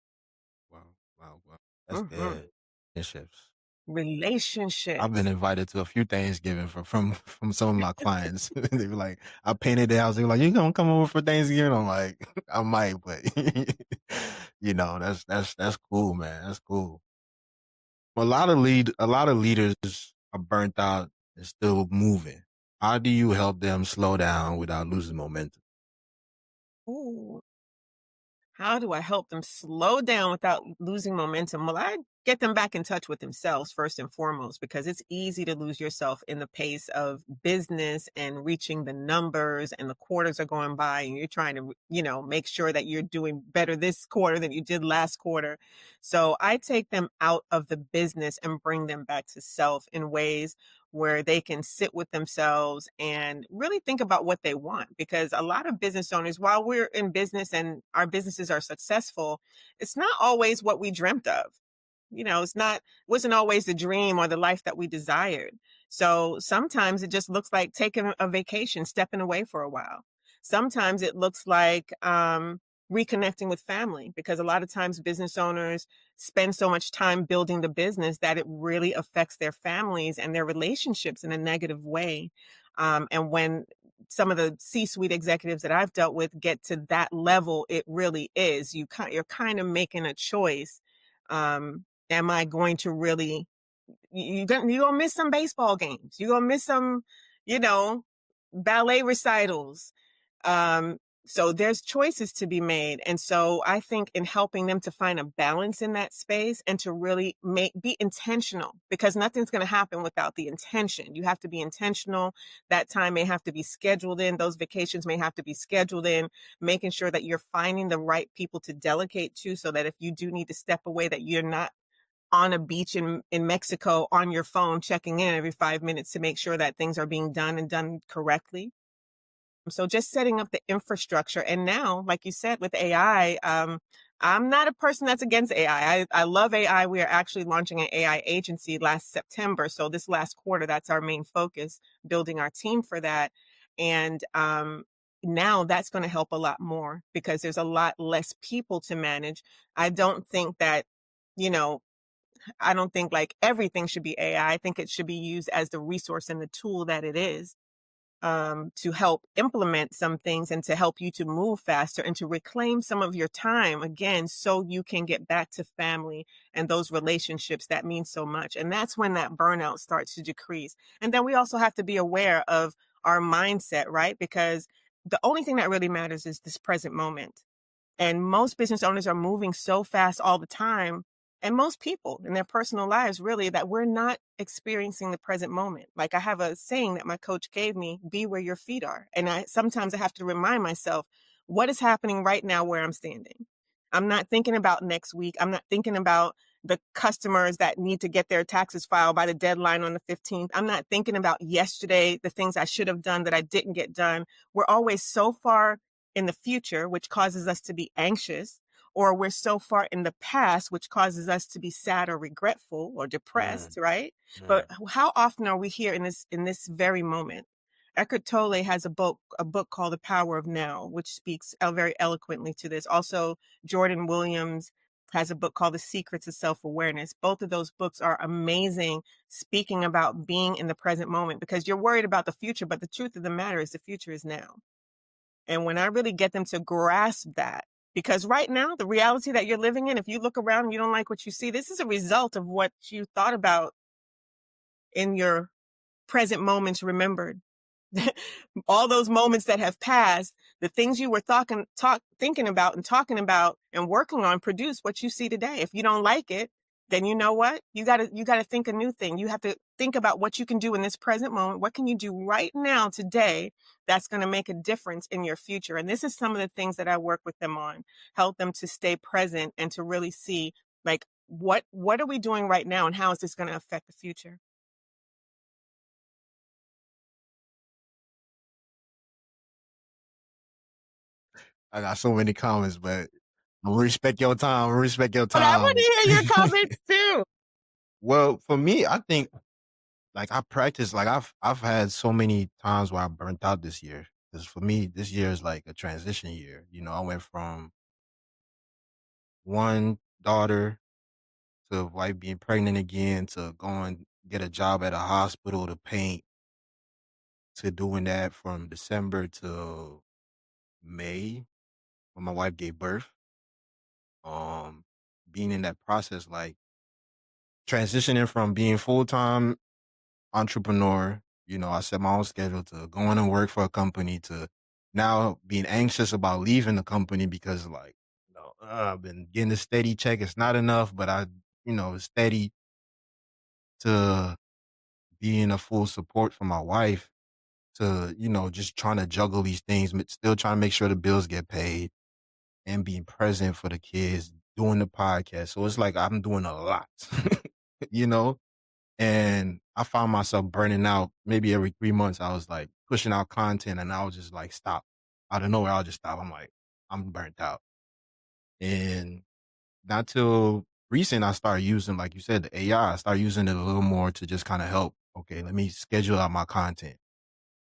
Wow. Wow. Wow. That's good. Relationships. Relationships. I've been invited to a few Thanksgiving from some of my clients. They were like, I painted the house. They were like, you gonna come over for Thanksgiving? I'm like, I might, but that's cool, man. That's cool. A lot of leaders are burnt out and still moving. How do you help them slow down without losing momentum? Ooh. How do I help them slow down without losing momentum? Well, I get them back in touch with themselves first and foremost, because it's easy to lose yourself in the pace of business and reaching the numbers, and the quarters are going by and you're trying to, make sure that you're doing better this quarter than you did last quarter. So I take them out of the business and bring them back to self in ways where they can sit with themselves and really think about what they want. Because a lot of business owners, while we're in business and our businesses are successful, it's not always what we dreamt of. Wasn't always the dream or the life that we desired. So sometimes it just looks like taking a vacation, stepping away for a while. Sometimes it looks like reconnecting with family, because a lot of times business owners spend so much time building the business that it really affects their families and their relationships in a negative way. And when some of the C-suite executives that I've dealt with get to that level, it really is, you're kind of making a choice. am I going to really, you're gonna miss some baseball games. You're gonna miss some, you know, ballet recitals. Um, so there's choices to be made. And so I think in helping them to find a balance in that space and to really be intentional, because nothing's going to happen without the intention. You have to be intentional. That time may have to be scheduled in. Those vacations may have to be scheduled in, making sure that you're finding the right people to delegate to, so that if you do need to step away, that you're not on a beach in Mexico on your phone, checking in every 5 minutes to make sure that things are being done and done correctly. So just setting up the infrastructure. And now, like you said, with AI, I'm not a person that's against AI. I love AI. We are actually launching an AI agency last September. So this last quarter, that's our main focus, building our team for that. And now that's going to help a lot more because there's a lot less people to manage. I don't think that, you know, I don't think like everything should be AI. I think it should be used as the resource and the tool that it is, to help implement some things and to help you to move faster and to reclaim some of your time again, so you can get back to family and those relationships that mean so much. And that's when that burnout starts to decrease. And then we also have to be aware of our mindset, right? Because the only thing that really matters is this present moment. And most business owners are moving so fast all the time. And most people in their personal lives, really, that we're not experiencing the present moment. Like I have a saying that my coach gave me, be where your feet are. And sometimes I have to remind myself, what is happening right now where I'm standing? I'm not thinking about next week. I'm not thinking about the customers that need to get their taxes filed by the deadline on the 15th. I'm not thinking about yesterday, the things I should have done that I didn't get done. We're always so far in the future, which causes us to be anxious, or we're so far in the past, which causes us to be sad or regretful or Mm, depressed, right? But mm. how often are we here in this very moment? Eckhart Tolle has a book called The Power of Now, which speaks very eloquently to this. Also, Jordan Williams has a book called The Secrets of Self-Awareness. Both of those books are amazing, speaking about being in the present moment, because you're worried about the future, but the truth of the matter is the future is now. And when I really get them to grasp that, because right now, the reality that you're living in, if you look around and you don't like what you see, this is a result of what you thought about in your present moments remembered. All those moments that have passed, the things you were thinking about and talking about and working on produce what you see today. If you don't like it, then you know what? You gotta think a new thing. You have to think about what you can do in this present moment. What can you do right now today that's going to make a difference in your future? And this is some of the things that I work with them on, help them to stay present and to really see, like, what are we doing right now and how is this going to affect the future? I got so many comments, but I'm gonna respect your time. I'm gonna respect your But I want time. to hear your comments too. Well, for me, I think like I practice like I've had so many times where I burnt out this year. Because for me, this year is like a transition year. You know, I went from one daughter to wife being pregnant again to going get a job at a hospital to paint to doing that from December to May when my wife gave birth. Um, being in that process, like transitioning from being full time entrepreneur, you know, I set my own schedule to going and work for a company to now being anxious about leaving the company because like, I've been getting a steady check. It's not enough, but it's steady to being a full support for my wife to, just trying to juggle these things, but still trying to make sure the bills get paid and being present for the kids, doing the podcast. So it's like I'm doing a lot, you know? And I found myself burning out maybe every 3 months. I was like pushing out content and I was just like, stop. Out of nowhere, I'll just stop. I'm like, I'm burnt out. And not till recent, I started using, like you said, the AI. I started using it a little more to just kind of help. Okay, let me schedule out my content.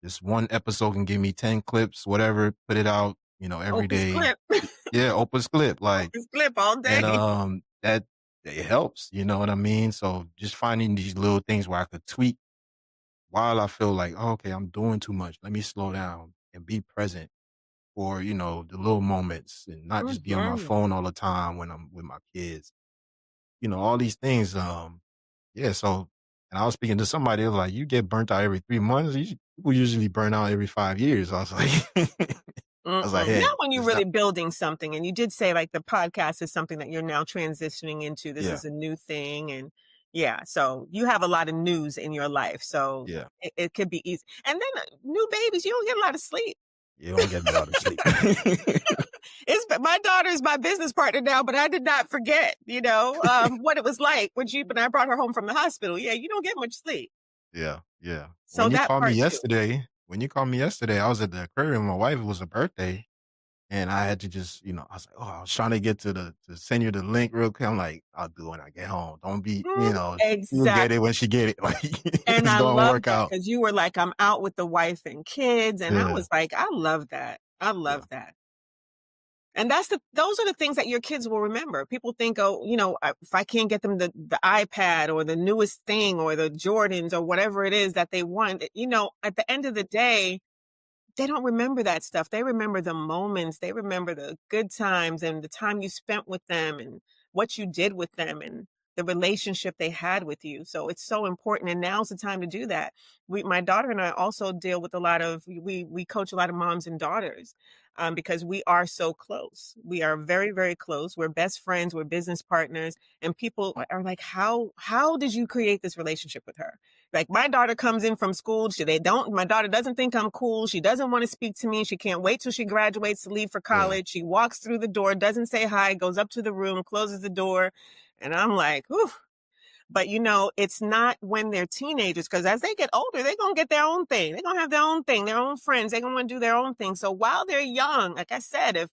This one episode can give me 10 clips, whatever, put it out, every Opus day. clip. Yeah, Opus Clip. Like, Opus clip all and day. that it helps, you know what I mean? So just finding these little things where I could tweak while I feel like, oh, okay, I'm doing too much. Let me slow down and be present for, the little moments and not just be on my Mhm. phone all the time when I'm with my kids. all these things. Yeah. So, and I was speaking to somebody, they was like, you get burnt out every 3 months. People usually burn out every 5 years. I was like, Not hey, when you're it's not. really building something, and you did say, like, the podcast is something that you're now transitioning into, this Yeah. is a new thing, and yeah, so you have a lot of news in your life, so Yeah. it could be easy, and then, new babies, you don't get a lot of sleep. You don't get a lot of sleep. It's my daughter is my business partner now, but I did not forget, what it was like when I brought her home from the hospital. Yeah, you don't get much sleep. Yeah. Yeah. So that part too. When you called me yesterday, I was at the aquarium. My wife, it was a birthday. And I had to just, I was like, oh, I was trying to get to send you the link real quick. I'm like, I'll do it when I get home. Don't be, you'll get it Exactly. when she get it. Like, And it's I going to love work that out. because you were like, "I'm out with the wife and kids," and I Yeah. was like, "I love that. I Yeah. love that." And those are the things that your kids will remember. People think, "Oh, if I can't get them the iPad or the newest thing or the Jordans or whatever it is that they want," at the end of the day, they don't remember that stuff. They remember the moments. They remember the good times and the time you spent with them and what you did with them and the relationship they had with you. So it's so important. And now's the time to do that. My daughter and I also deal with we coach a lot of moms and daughters because we are so close. We are very, very close. We're best friends. We're business partners. And people are like, how did you create this relationship with her? Like my daughter comes in from school. My daughter doesn't think I'm cool. She doesn't want to speak to me. She can't wait till she graduates to leave for Yeah. college. She walks through the door, doesn't say hi, goes up to the room, closes the door. And I'm like, whew. But it's not when they're teenagers, because as they get older, they're going to get their own thing. They're going to have their own thing, their own friends. They're going to want to do their own thing. So while they're young, like I said,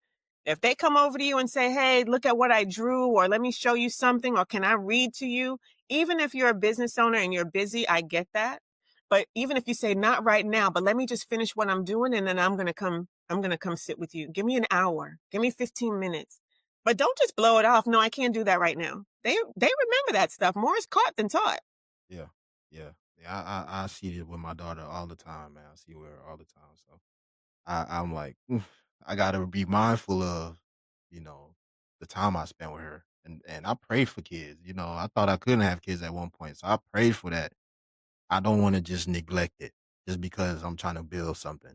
if they come over to you and say, "Hey, look at what I drew," or "Let me show you something," or "Can I read to you?" Even if you're a business owner and you're busy, I get that. But even if you say, "Not right now, but let me just finish what I'm doing and then I'm going to come sit with you. Give me an hour. Give me 15 minutes." But don't just blow it off. "No, I can't do that right now." They remember that stuff. More is caught than taught. Yeah. Yeah. Yeah. I see it with my daughter all the time, man. I see her all the time. So I'm like, "Oof, I got to be mindful of, you know, the time I spend with her. And I prayed for kids. I thought I couldn't have kids at one point. So I prayed for that. I don't want to just neglect it just because I'm trying to build something.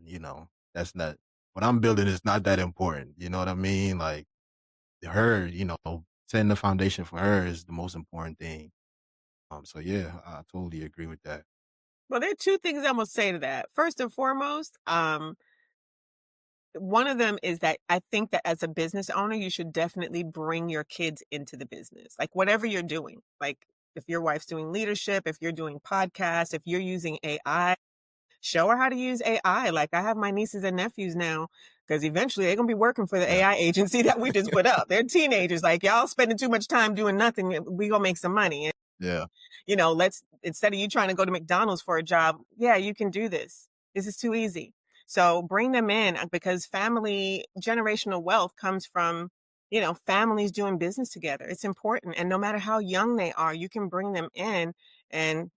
That's not what I'm building is not that important. You know what I mean? Like her, setting the foundation for her is the most important thing. So yeah, I totally agree with that. Well, there are two things I'm gonna say to that. First and foremost, one of them is that I think that as a business owner, you should definitely bring your kids into the business. Like whatever you're doing. Like if your wife's doing leadership, if you're doing podcasts, if you're using AI, show her how to use AI. Like I have my nieces and nephews now, because eventually they're gonna be working for the Yeah. AI agency that we just put up. They're teenagers. Like y'all spending too much time doing nothing. We gonna make some money. Yeah. Let's, instead of you trying to go to McDonald's for a job, yeah, you can do this. This is too easy. So bring them in, because generational wealth comes from, families doing business together. It's important. And no matter how young they are, you can bring them in. And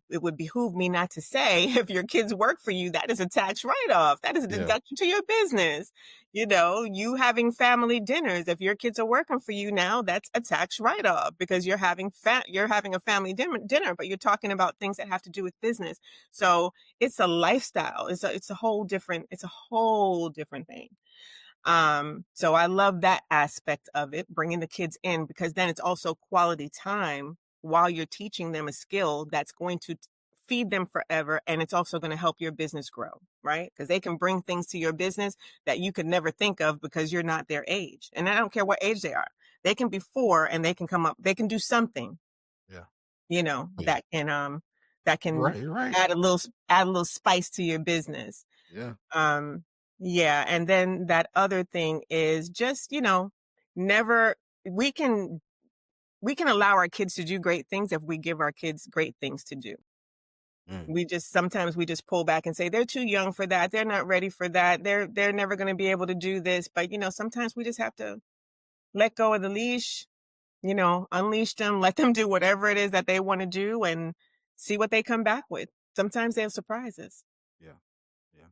it would behoove me not to say, if your kids work for you, that is a tax write-off. That is a Yeah. deduction to your business. You having family dinners. If your kids are working for you now, that's a tax write-off, because you're having a family dinner, but you're talking about things that have to do with business. So it's a lifestyle. It's a whole different thing. So I love that aspect of it, bringing the kids in, because then it's also quality time while you're teaching them a skill that's going to feed them forever. And it's also going to help your business grow, right? Because they can bring things to your business that you could never think of because you're not their age. And I don't care what age they are. They can be 4 and they can come up, they can do something, Yeah. you know, Yeah. that can, that can You're right. add a little spice to your business. Yeah. Um, yeah. And then that other thing is just, never, we can, we can allow our kids to do great things if we give our kids great things to do. Mm. Sometimes we just pull back and say, they're too young for that. They're not ready for that. They're never going to be able to do this. But, sometimes we just have to let go of the leash, unleash them, let them do whatever it is that they want to do and see what they come back with. Sometimes they'll surprise us. Yeah. Yeah.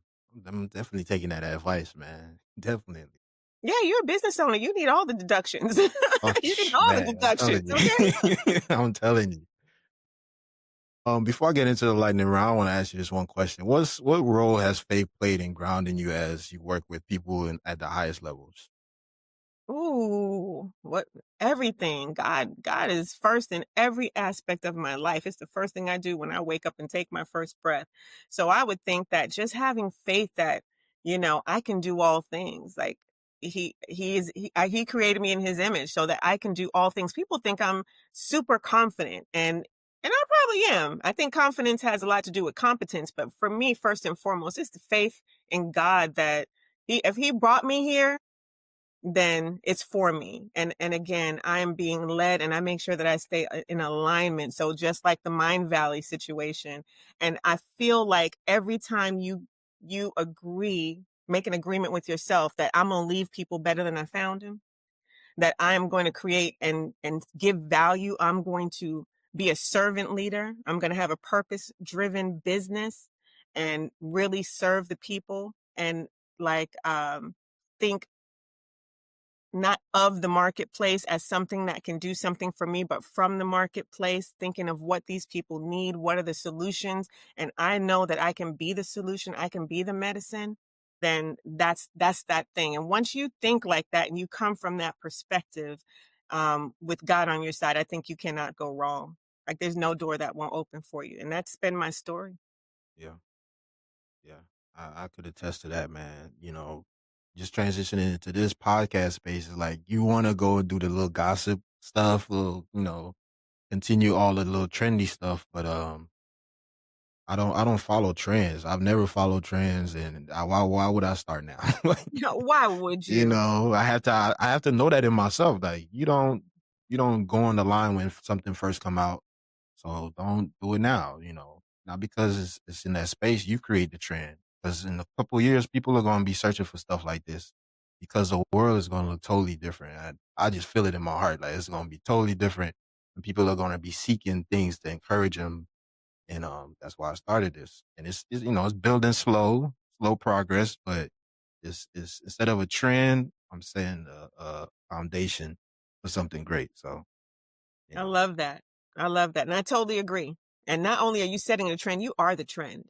I'm definitely taking that advice, man. Definitely. Yeah, you're a business owner. You need all the deductions. Oh, You need all the man, I'm telling deductions, okay? you. I'm telling you. Before I get into the lightning round, I want to ask you just one question. What role has faith played in grounding you as you work with people at the highest levels? Ooh, what everything. God is first in every aspect of my life. It's the first thing I do when I wake up and take my first breath. So I would think that just having faith that, I can do all things. Like he created me in his image so that I can do all things. People think I'm super confident and I probably am. I think confidence has a lot to do with competence, but for me first and foremost, it's the faith in God that if he brought me here, then it's for me. And again, I'm being led and I make sure that I stay in alignment. So just like the Mind Valley situation, and I feel like every time you make an agreement with yourself that I'm going to leave people better than I found them, that I am going to create and give value, I'm going to be a servant leader. I'm going to have a purpose driven business and really serve the people and like think not of the marketplace as something that can do something for me, but from the marketplace, thinking of what these people need, what are the solutions, and I know that I can be the solution, I can be the medicine, then that's that thing. And once you think like that and you come from that perspective, with God on your side, I think you cannot go wrong. Like there's no door that won't open for you. And that's been my story. Yeah, yeah. I could attest to that, man. Just transitioning into this podcast space is like you want to go and do the little gossip stuff, little, continue all the little trendy stuff, but I don't follow trends. I've never followed trends, and why would I start now? Like, Why would you? I have to know that in myself. Like you don't go on the line when something first come out. So don't do it now, not because it's in that space. You create the trend. Because in a couple of years, people are going to be searching for stuff like this because the world is going to look totally different. I just feel it in my heart. Like it's going to be totally different. And people are going to be seeking things to encourage them. And that's why I started this. And it's building slow progress, but it's instead of a trend, I'm saying a foundation for something great. So, you I know, love that. I love that. And I totally agree. And not only are you setting a trend, you are the trend.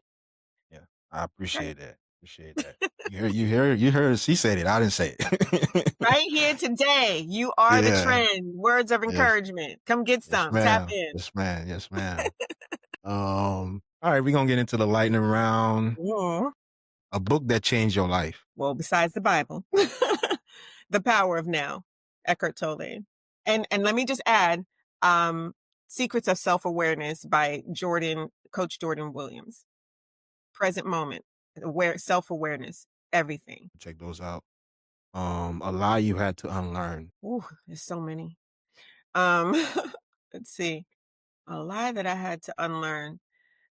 yeah, I Okay. appreciate that. Appreciate that. You heard she said it. I didn't say it. Right here today, you are the Yeah. trend. Words of Yes. encouragement. Come get Yes, some. Tap ma'am. in. Yes, ma'am. Yes, ma'am. All right, we're gonna get into the lightning round. Mhm. A book that changed your life. Well, besides the Bible, The Power of Now, Eckhart Tolle. And let me just add, um, Secrets of Self-Awareness by Coach Jordan Williams. Present moment, self-awareness, everything. Check those out. A lie you had to unlearn. Ooh, there's so many. Um, let's see. A lie that I had to unlearn,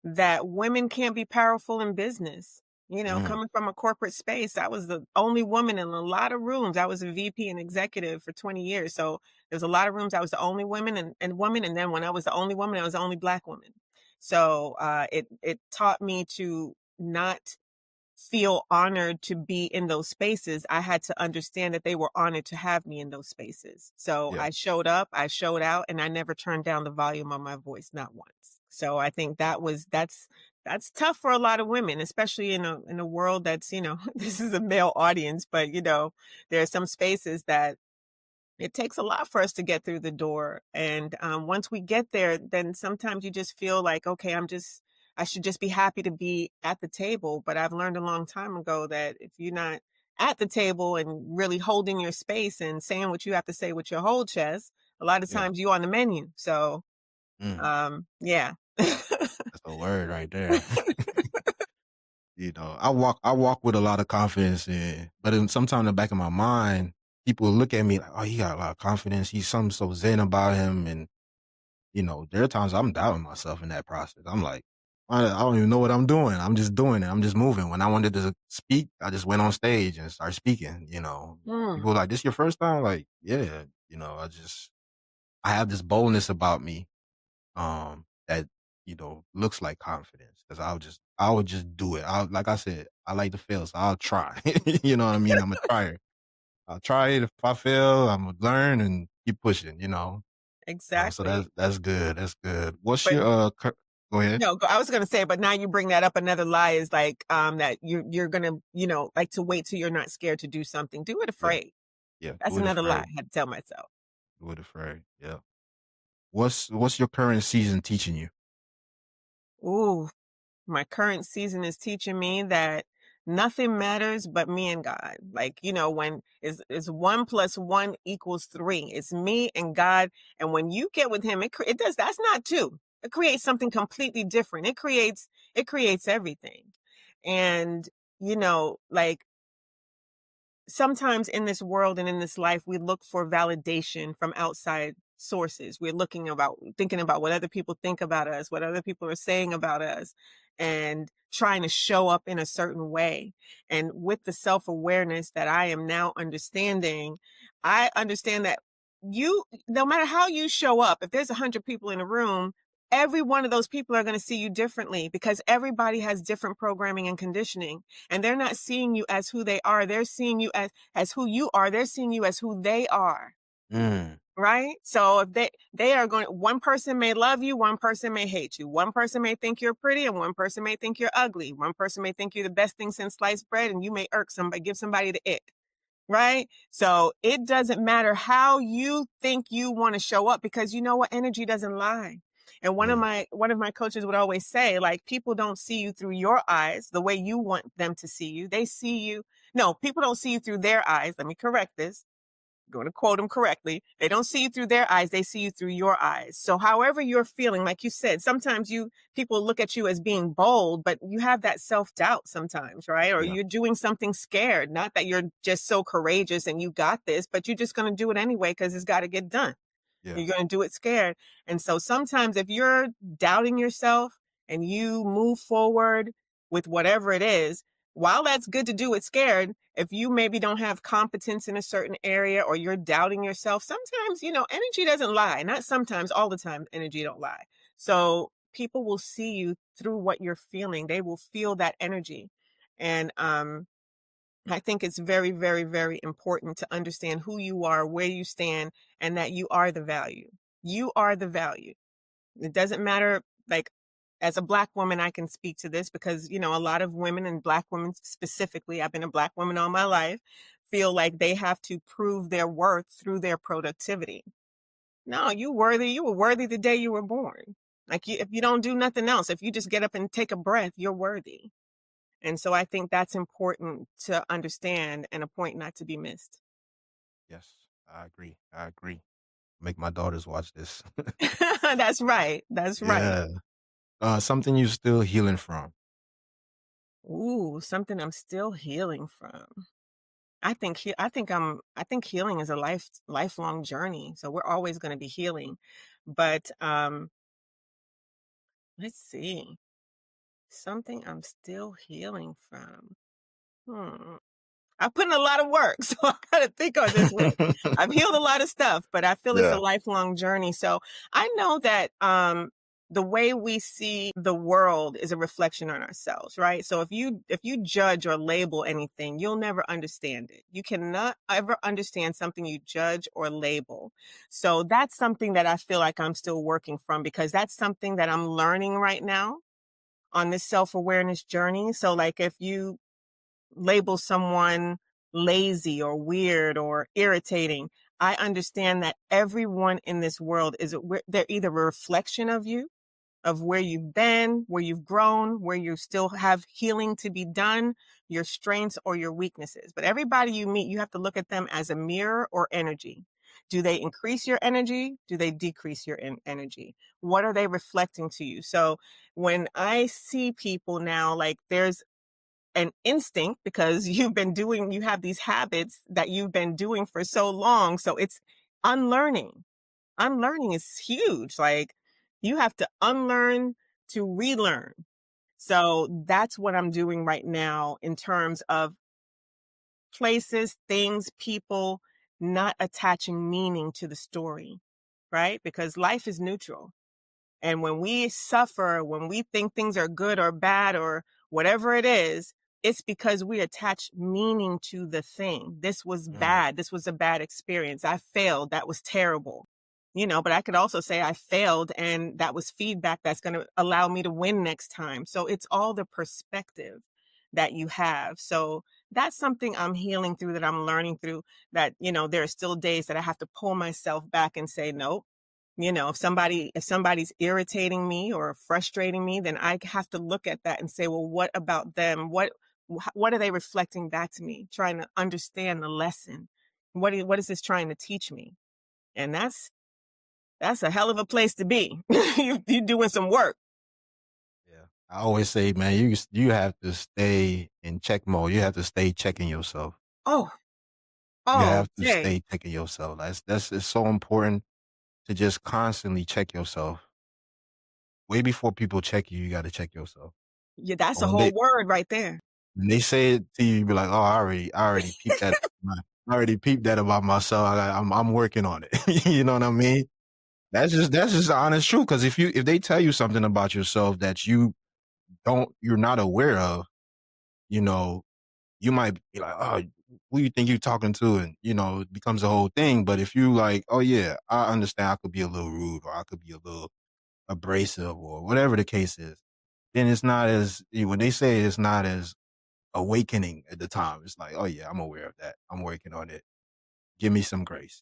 that women can't be powerful in business. Mm, Coming from a corporate space, I was the only woman in a lot of rooms. I was a VP and executive for 20 years. So there's a lot of rooms I was the only woman and woman. And then when I was the only woman, I was the only Black woman. So it taught me to not feel honored to be in those spaces. I had to understand that they were honored to have me in those spaces. So yeah. I showed up, I showed out, and I never turned down the volume of my voice, not once. So I think that's tough for a lot of women, especially in a world that's, this is a male audience, but there are some spaces that it takes a lot for us to get through the door. And once we get there, then sometimes you just feel like, okay, I should just be happy to be at the table. But I've learned a long time ago that if you're not at the table and really holding your space and saying what you have to say with your whole chest, a lot of Yeah. times you're on the menu. So, Mm, yeah. that's a word right there. I walk with a lot of confidence, but then sometimes in the back of my mind, people look at me like, "Oh, he got a lot of confidence. He's something so zen about him." And there are times I'm doubting myself in that process. I'm like, I don't even know what I'm doing. I'm just doing it. I'm just moving. When I wanted to speak, I just went on stage and started speaking. Mm. People were like, "This your first time?" Like, yeah. I have this boldness about me, that looks like confidence because I would just do it. Like I said, I like to fail, so I'll try. You know what I mean? I'm a trier. I'll try it. If I fail, I'm gonna learn and keep pushing. So Exactly. that's good. That's good. What's But your Go ahead. no, I was gonna say, but now you bring that up. Another lie is like that you're gonna like to wait till you're not scared to do something. Do it Yeah, afraid. yeah. That's Do it another lie afraid. I had to tell myself. Do it afraid. Yeah. What's your current season teaching you? Ooh, my current season is teaching me that nothing matters but me and God. Like, when is 1 + 1 = 3. It's me and God. And when you get with him, it does, that's not two. It creates something completely different. It creates everything. And, like sometimes in this world and in this life, we look for validation from outside sources. We're thinking about what other people think about us, what other people are saying about us, and trying to show up in a certain way. And with the self awareness that I am now understanding, I understand that no matter how you show up, if there's 100 people in a room, every one of those people are going to see you differently because everybody has different programming and conditioning, and they're not seeing you as who they are. They're seeing you as who you are. They're seeing you as who they are. Mm, Right. So if they are going, one person may love you, one person may hate you. One person may think you're pretty and one person may think you're ugly. One person may think you're the best thing since sliced bread and you may give somebody the ick. Right. So it doesn't matter how you think you want to show up, because you know what? Energy doesn't lie. And mm, one of my coaches would always say, like, people don't see you through your eyes the way you want them to see you. They see you. No, people don't see you through their eyes. Let me correct this. Going to quote them correctly. They don't see you through their eyes. They see you through your eyes. So however you're feeling, like you said, sometimes people look at you as being bold, but you have that self-doubt sometimes, right? Or yeah, you're doing something scared. Not that you're just so courageous and you got this, but you're just going to do it anyway because it's got to get done. yeah, You're going to do it scared. And so sometimes if you're doubting yourself and you move forward with whatever it is, while that's good to do it scared, if you maybe don't have competence in a certain area or you're doubting yourself, sometimes, energy doesn't lie. Not sometimes, all the time, energy don't lie. So people will see you through what you're feeling. They will feel that energy. And I think it's very, very, very important to understand who you are, where you stand, and that you are the value. You are the value. It doesn't matter, like, as a Black woman, I can speak to this because, a lot of women, and Black women specifically, I've been a Black woman all my life, feel like they have to prove their worth through their productivity. No, you worthy. You were worthy the day you were born. Like, if you don't do nothing else, if you just get up and take a breath, you're worthy. And so I think that's important to understand and a point not to be missed. yes. I agree. I agree. Make my daughters watch this. That's right. That's right. Yeah. Something you're still healing from. Ooh, something I'm still healing from. I think healing is a lifelong journey. So we're always going to be healing. But let's see. Something I'm still healing from. Hmm. I put in a lot of work, so I got to think on this one. I've healed a lot of stuff, but I feel it's a Yeah. lifelong journey. So I know that the way we see the world is a reflection on ourselves, right? So if you judge or label anything, you'll never understand it. You cannot ever understand something you judge or label. So that's something that I feel like I'm still working from, because that's something that I'm learning right now on this self-awareness journey. So like if you label someone lazy or weird or irritating, I understand that everyone in this world they're either a reflection of you, of where you've been, where you've grown, where you still have healing to be done, your strengths or your weaknesses. But everybody you meet, you have to look at them as a mirror or energy. Do they increase your energy? Do they decrease your energy? What are they reflecting to you? So when I see people now, like there's an instinct, because you have these habits that you've been doing for so long. So it's unlearning. Unlearning is huge. Like you have to unlearn to relearn. So that's what I'm doing right now in terms of places, things, people, not attaching meaning to the story, right? Because life is neutral. And when we suffer, when we think things are good or bad or whatever it is, it's because we attach meaning to the thing. This was bad. This was a bad experience. I failed. That was terrible. But I could also say I failed and that was feedback that's going to allow me to win next time. So it's all the perspective that you have. So that's something I'm healing through, that I'm learning through, that, there are still days that I have to pull myself back and say, no. If somebody's irritating me or frustrating me, then I have to look at that and say, well, what about them? What are they reflecting back to me? Trying to understand the lesson. What is this trying to teach me? And that's a hell of a place to be. You're doing some work. Yeah. I always say, man, you have to stay in check mode. You have to stay checking yourself. Oh, You have to Jay. stay checking yourself. It's so important to just constantly check yourself. Way before people check you, you got to check yourself. Yeah, that's a When whole word right there. when they say it to you, you be like, oh, I already peeped that. I already peeped that about myself. I'm working on it. You know what I mean? That's just the honest truth. Because if they tell you something about yourself that you're not aware of, you might be like, oh, who you think you're talking to? And, it becomes a whole thing. But if you like, oh yeah, I understand I could be a little rude or I could be a little abrasive or whatever the case is, then it's not as, when they say it's not as awakening at the time, it's like, oh yeah, I'm aware of that. I'm working on it. Give me some grace.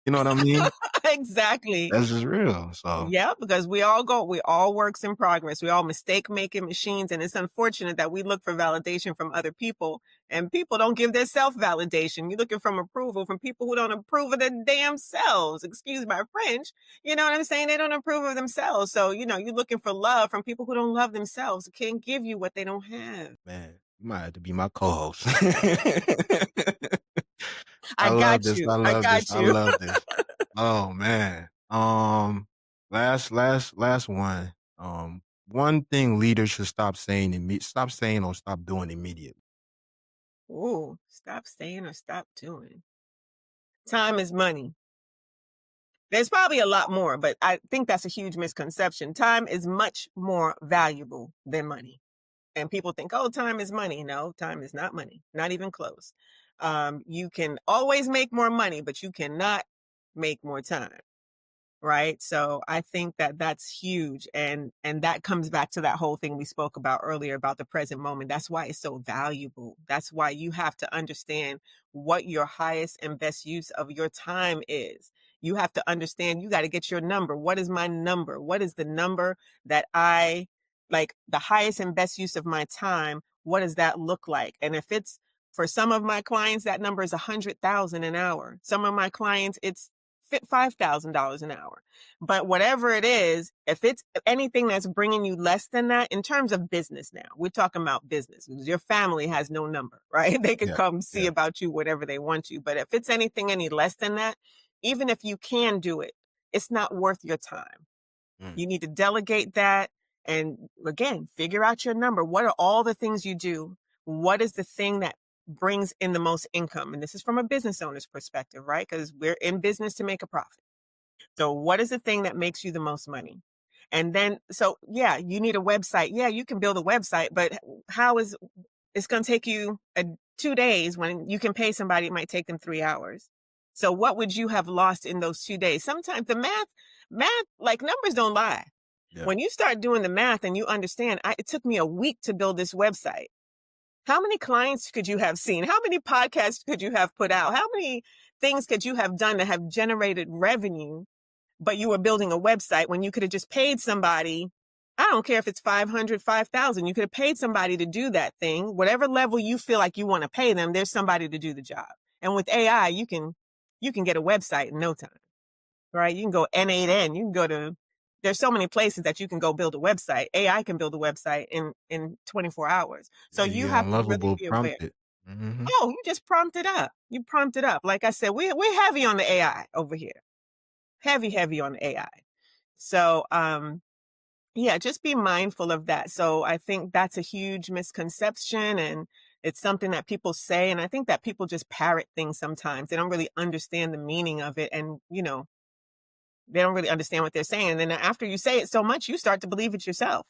You know what I mean? Exactly. That's just real. So Yeah, because we all works in progress. We all mistake making machines. And it's unfortunate that we look for validation from other people, and people don't give their self validation. You're looking for approval from people who don't approve of their damn selves. Excuse my French. You know what I'm saying? They don't approve of themselves. So, you're looking for love from people who don't love themselves, who can't give you what they don't have. man, you might have to be my co-host. I I love got this. you. I I love this. got I you. love this. Oh man. Last one. One thing leaders should stop saying or stop doing immediately. Ooh, stop saying or stop doing. Time is money. There's probably a lot more, but I think that's a huge misconception. Time is much more valuable than money. And people think, oh, time is money. No, time is not money, not even close. You can always make more money, but you cannot make more time. Right. So I think that that's huge. And that comes back to that whole thing we spoke about earlier about the present moment. That's why it's so valuable. That's why you have to understand what your highest and best use of your time is. You have to understand, you got to get your number. What is my number? What is the number that I like, the highest and best use of my time? What does that look like? And if it's, for some of my clients, that number is 100,000 an hour. Some of my clients, it's $5,000 an hour. But whatever it is, if it's anything that's bringing you less than that, in terms of business now, we're talking about business. Your family has no number, right? They can Yeah. come see Yeah. about you, whatever they want to. But if it's anything any less than that, even if you can do it, it's not worth your time. You need to delegate that. And again, figure out your number. What are all the things you do? What is the thing that brings in the most income? And this is from a business owner's perspective, right? Because we're in business to make a profit. So what is the thing that makes you the most money? And then, so yeah, you need a website. Yeah, you can build a website, but it's going to take you 2 days when you can pay somebody, it might take them 3 hours. So what would you have lost in those 2 days? Sometimes the math, like numbers don't lie. Yeah. When you start doing the math and you understand, it took me a week to build this website. How many clients could you have seen? How many podcasts could you have put out? How many things could you have done to have generated revenue, but you were building a website when you could have just paid somebody? I don't care if it's 500, 5,000. You could have paid somebody to do that thing. Whatever level you feel like you want to pay them, there's somebody to do the job. And with AI, you can get a website in no time, right? You can go N8N. You can go to, there's so many places that you can go build a website. AI can build a website in 24 hours. So Yeah, you get have to really unlovable be aware. prompted. Mm-hmm. Oh, you just prompt it up. You prompt it up. Like I said, we're heavy on the AI over here. Heavy on the AI. So, yeah, just be mindful of that. So I think that's a huge misconception, and it's something that people say. And I think that people just parrot things sometimes. They don't really understand the meaning of it. And, they don't really understand what they're saying. And then after you say it so much, you start to believe it yourself.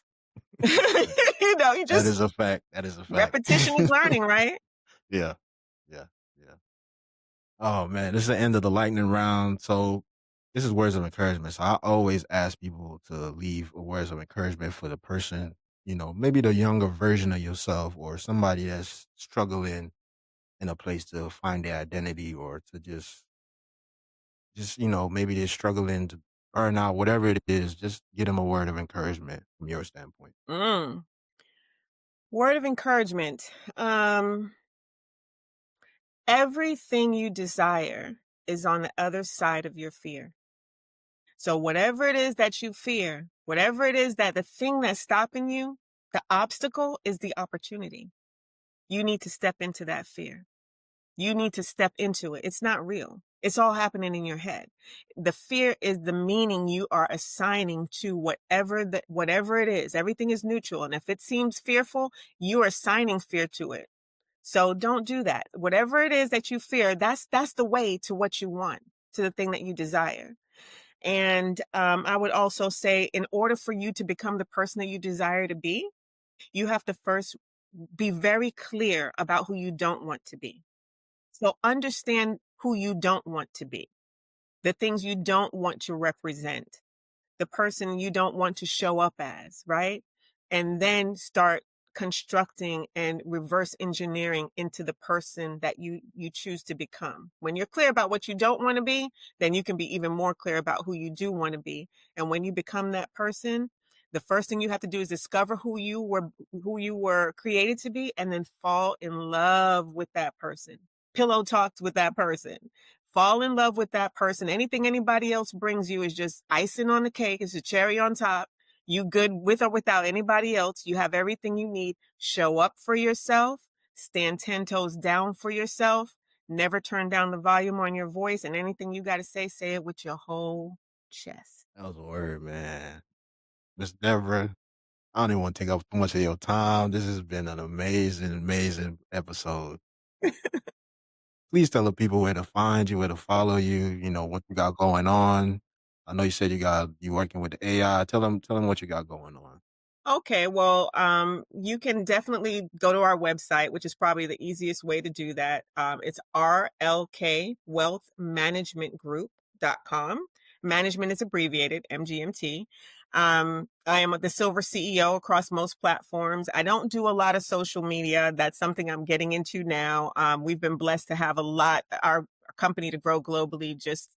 You That just is a fact. That is a fact. repetition is learning, right? Yeah. Yeah. Yeah. Oh man, this is the end of the lightning round. So this is words of encouragement. So I always ask people to leave words of encouragement for the person, maybe the younger version of yourself or somebody that's struggling in a place to find their identity or to just maybe they're struggling to burn out, whatever it is, just get them a word of encouragement from your standpoint. Mm. Word of encouragement. Everything you desire is on the other side of your fear. So whatever it is that you fear, whatever it is that the thing that's stopping you, the obstacle is the opportunity. You need to step into that fear. You need to step into it. It's not real. It's all happening in your head. The fear is the meaning you are assigning to whatever it is. Everything is neutral. And if it seems fearful, you are assigning fear to it. So don't do that. Whatever it is that you fear, that's the way to what you want, to the thing that you desire. And I would also say, in order for you to become the person that you desire to be, you have to first be very clear about who you don't want to be. So understand who you don't want to be, the things you don't want to represent, the person you don't want to show up as, right? And then start constructing and reverse engineering into the person that you choose to become. When you're clear about what you don't want to be, then you can be even more clear about who you do want to be. And when you become that person, the first thing you have to do is discover who you were created to be, and then fall in love with that person. Pillow talks with that person. Fall in love with that person. Anything anybody else brings you is just icing on the cake. It's a cherry on top. You good with or without anybody else. You have everything you need. Show up for yourself. Stand 10 toes down for yourself. Never turn down the volume on your voice. And anything you got to say it with your whole chest. That was a word, man. Miss Deborah, I don't even want to take up too much of your time. This has been an amazing, amazing episode. Please tell the people where to find you, where to follow you, what you got going on. I know you said you working with the AI. Tell them what you got going on. Okay, well, you can definitely go to our website, which is probably the easiest way to do that. It's rlkwealthmanagementgroup.com. Management is abbreviated, MGMT. I am the silver CEO across most platforms. I don't do a lot of social media. That's something I'm getting into now. We've been blessed to have our company to grow globally just,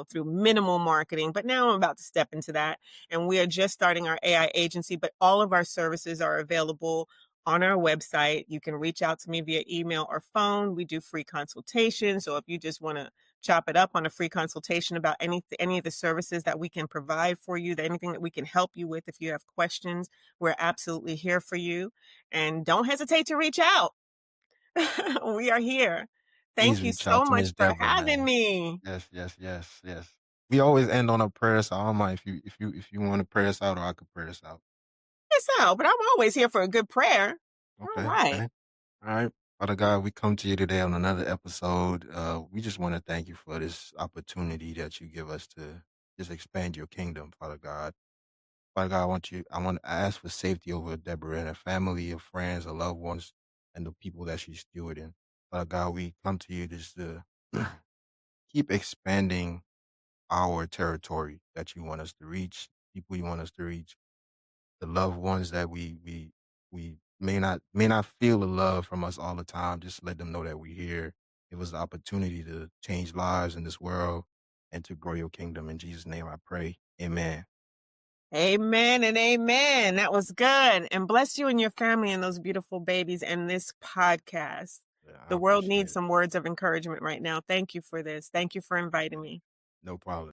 through minimal marketing. But now I'm about to step into that. And we are just starting our AI agency, but all of our services are available on our website. You can reach out to me via email or phone. We do free consultations. So if you just want to chop it up on a free consultation about any of the services that we can provide for you, anything that we can help you with, if you have questions, we're absolutely here for you. And don't hesitate to reach out. We are here. Please Thank you reach out so to much Miss for Deborah, having man. me. Yes, yes, yes, yes. We always end on a prayer, so I don't mind if you want to pray us out, or I could pray us out. It's out, but I'm always here for a good prayer. All Okay, right. okay. All right. Father God, we come to you today on another episode. We just want to thank you for this opportunity that you give us to just expand your kingdom, Father God. Father God, I ask for safety over Deborah and her family, her friends, her loved ones, and the people that she's stewarding. Father God, we come to you just to keep expanding our territory that you want us to reach, people you want us to reach, the loved ones that we may not feel the love from us all the time. Just let them know that we're here. It was the opportunity to change lives in this world and to grow your kingdom. In Jesus' name I pray. Amen. Amen and amen. That was good. And bless you and your family and those beautiful babies and this podcast. Yeah, I The world appreciate needs it. some words of encouragement right now. Thank you for this. Thank you for inviting me. No problem.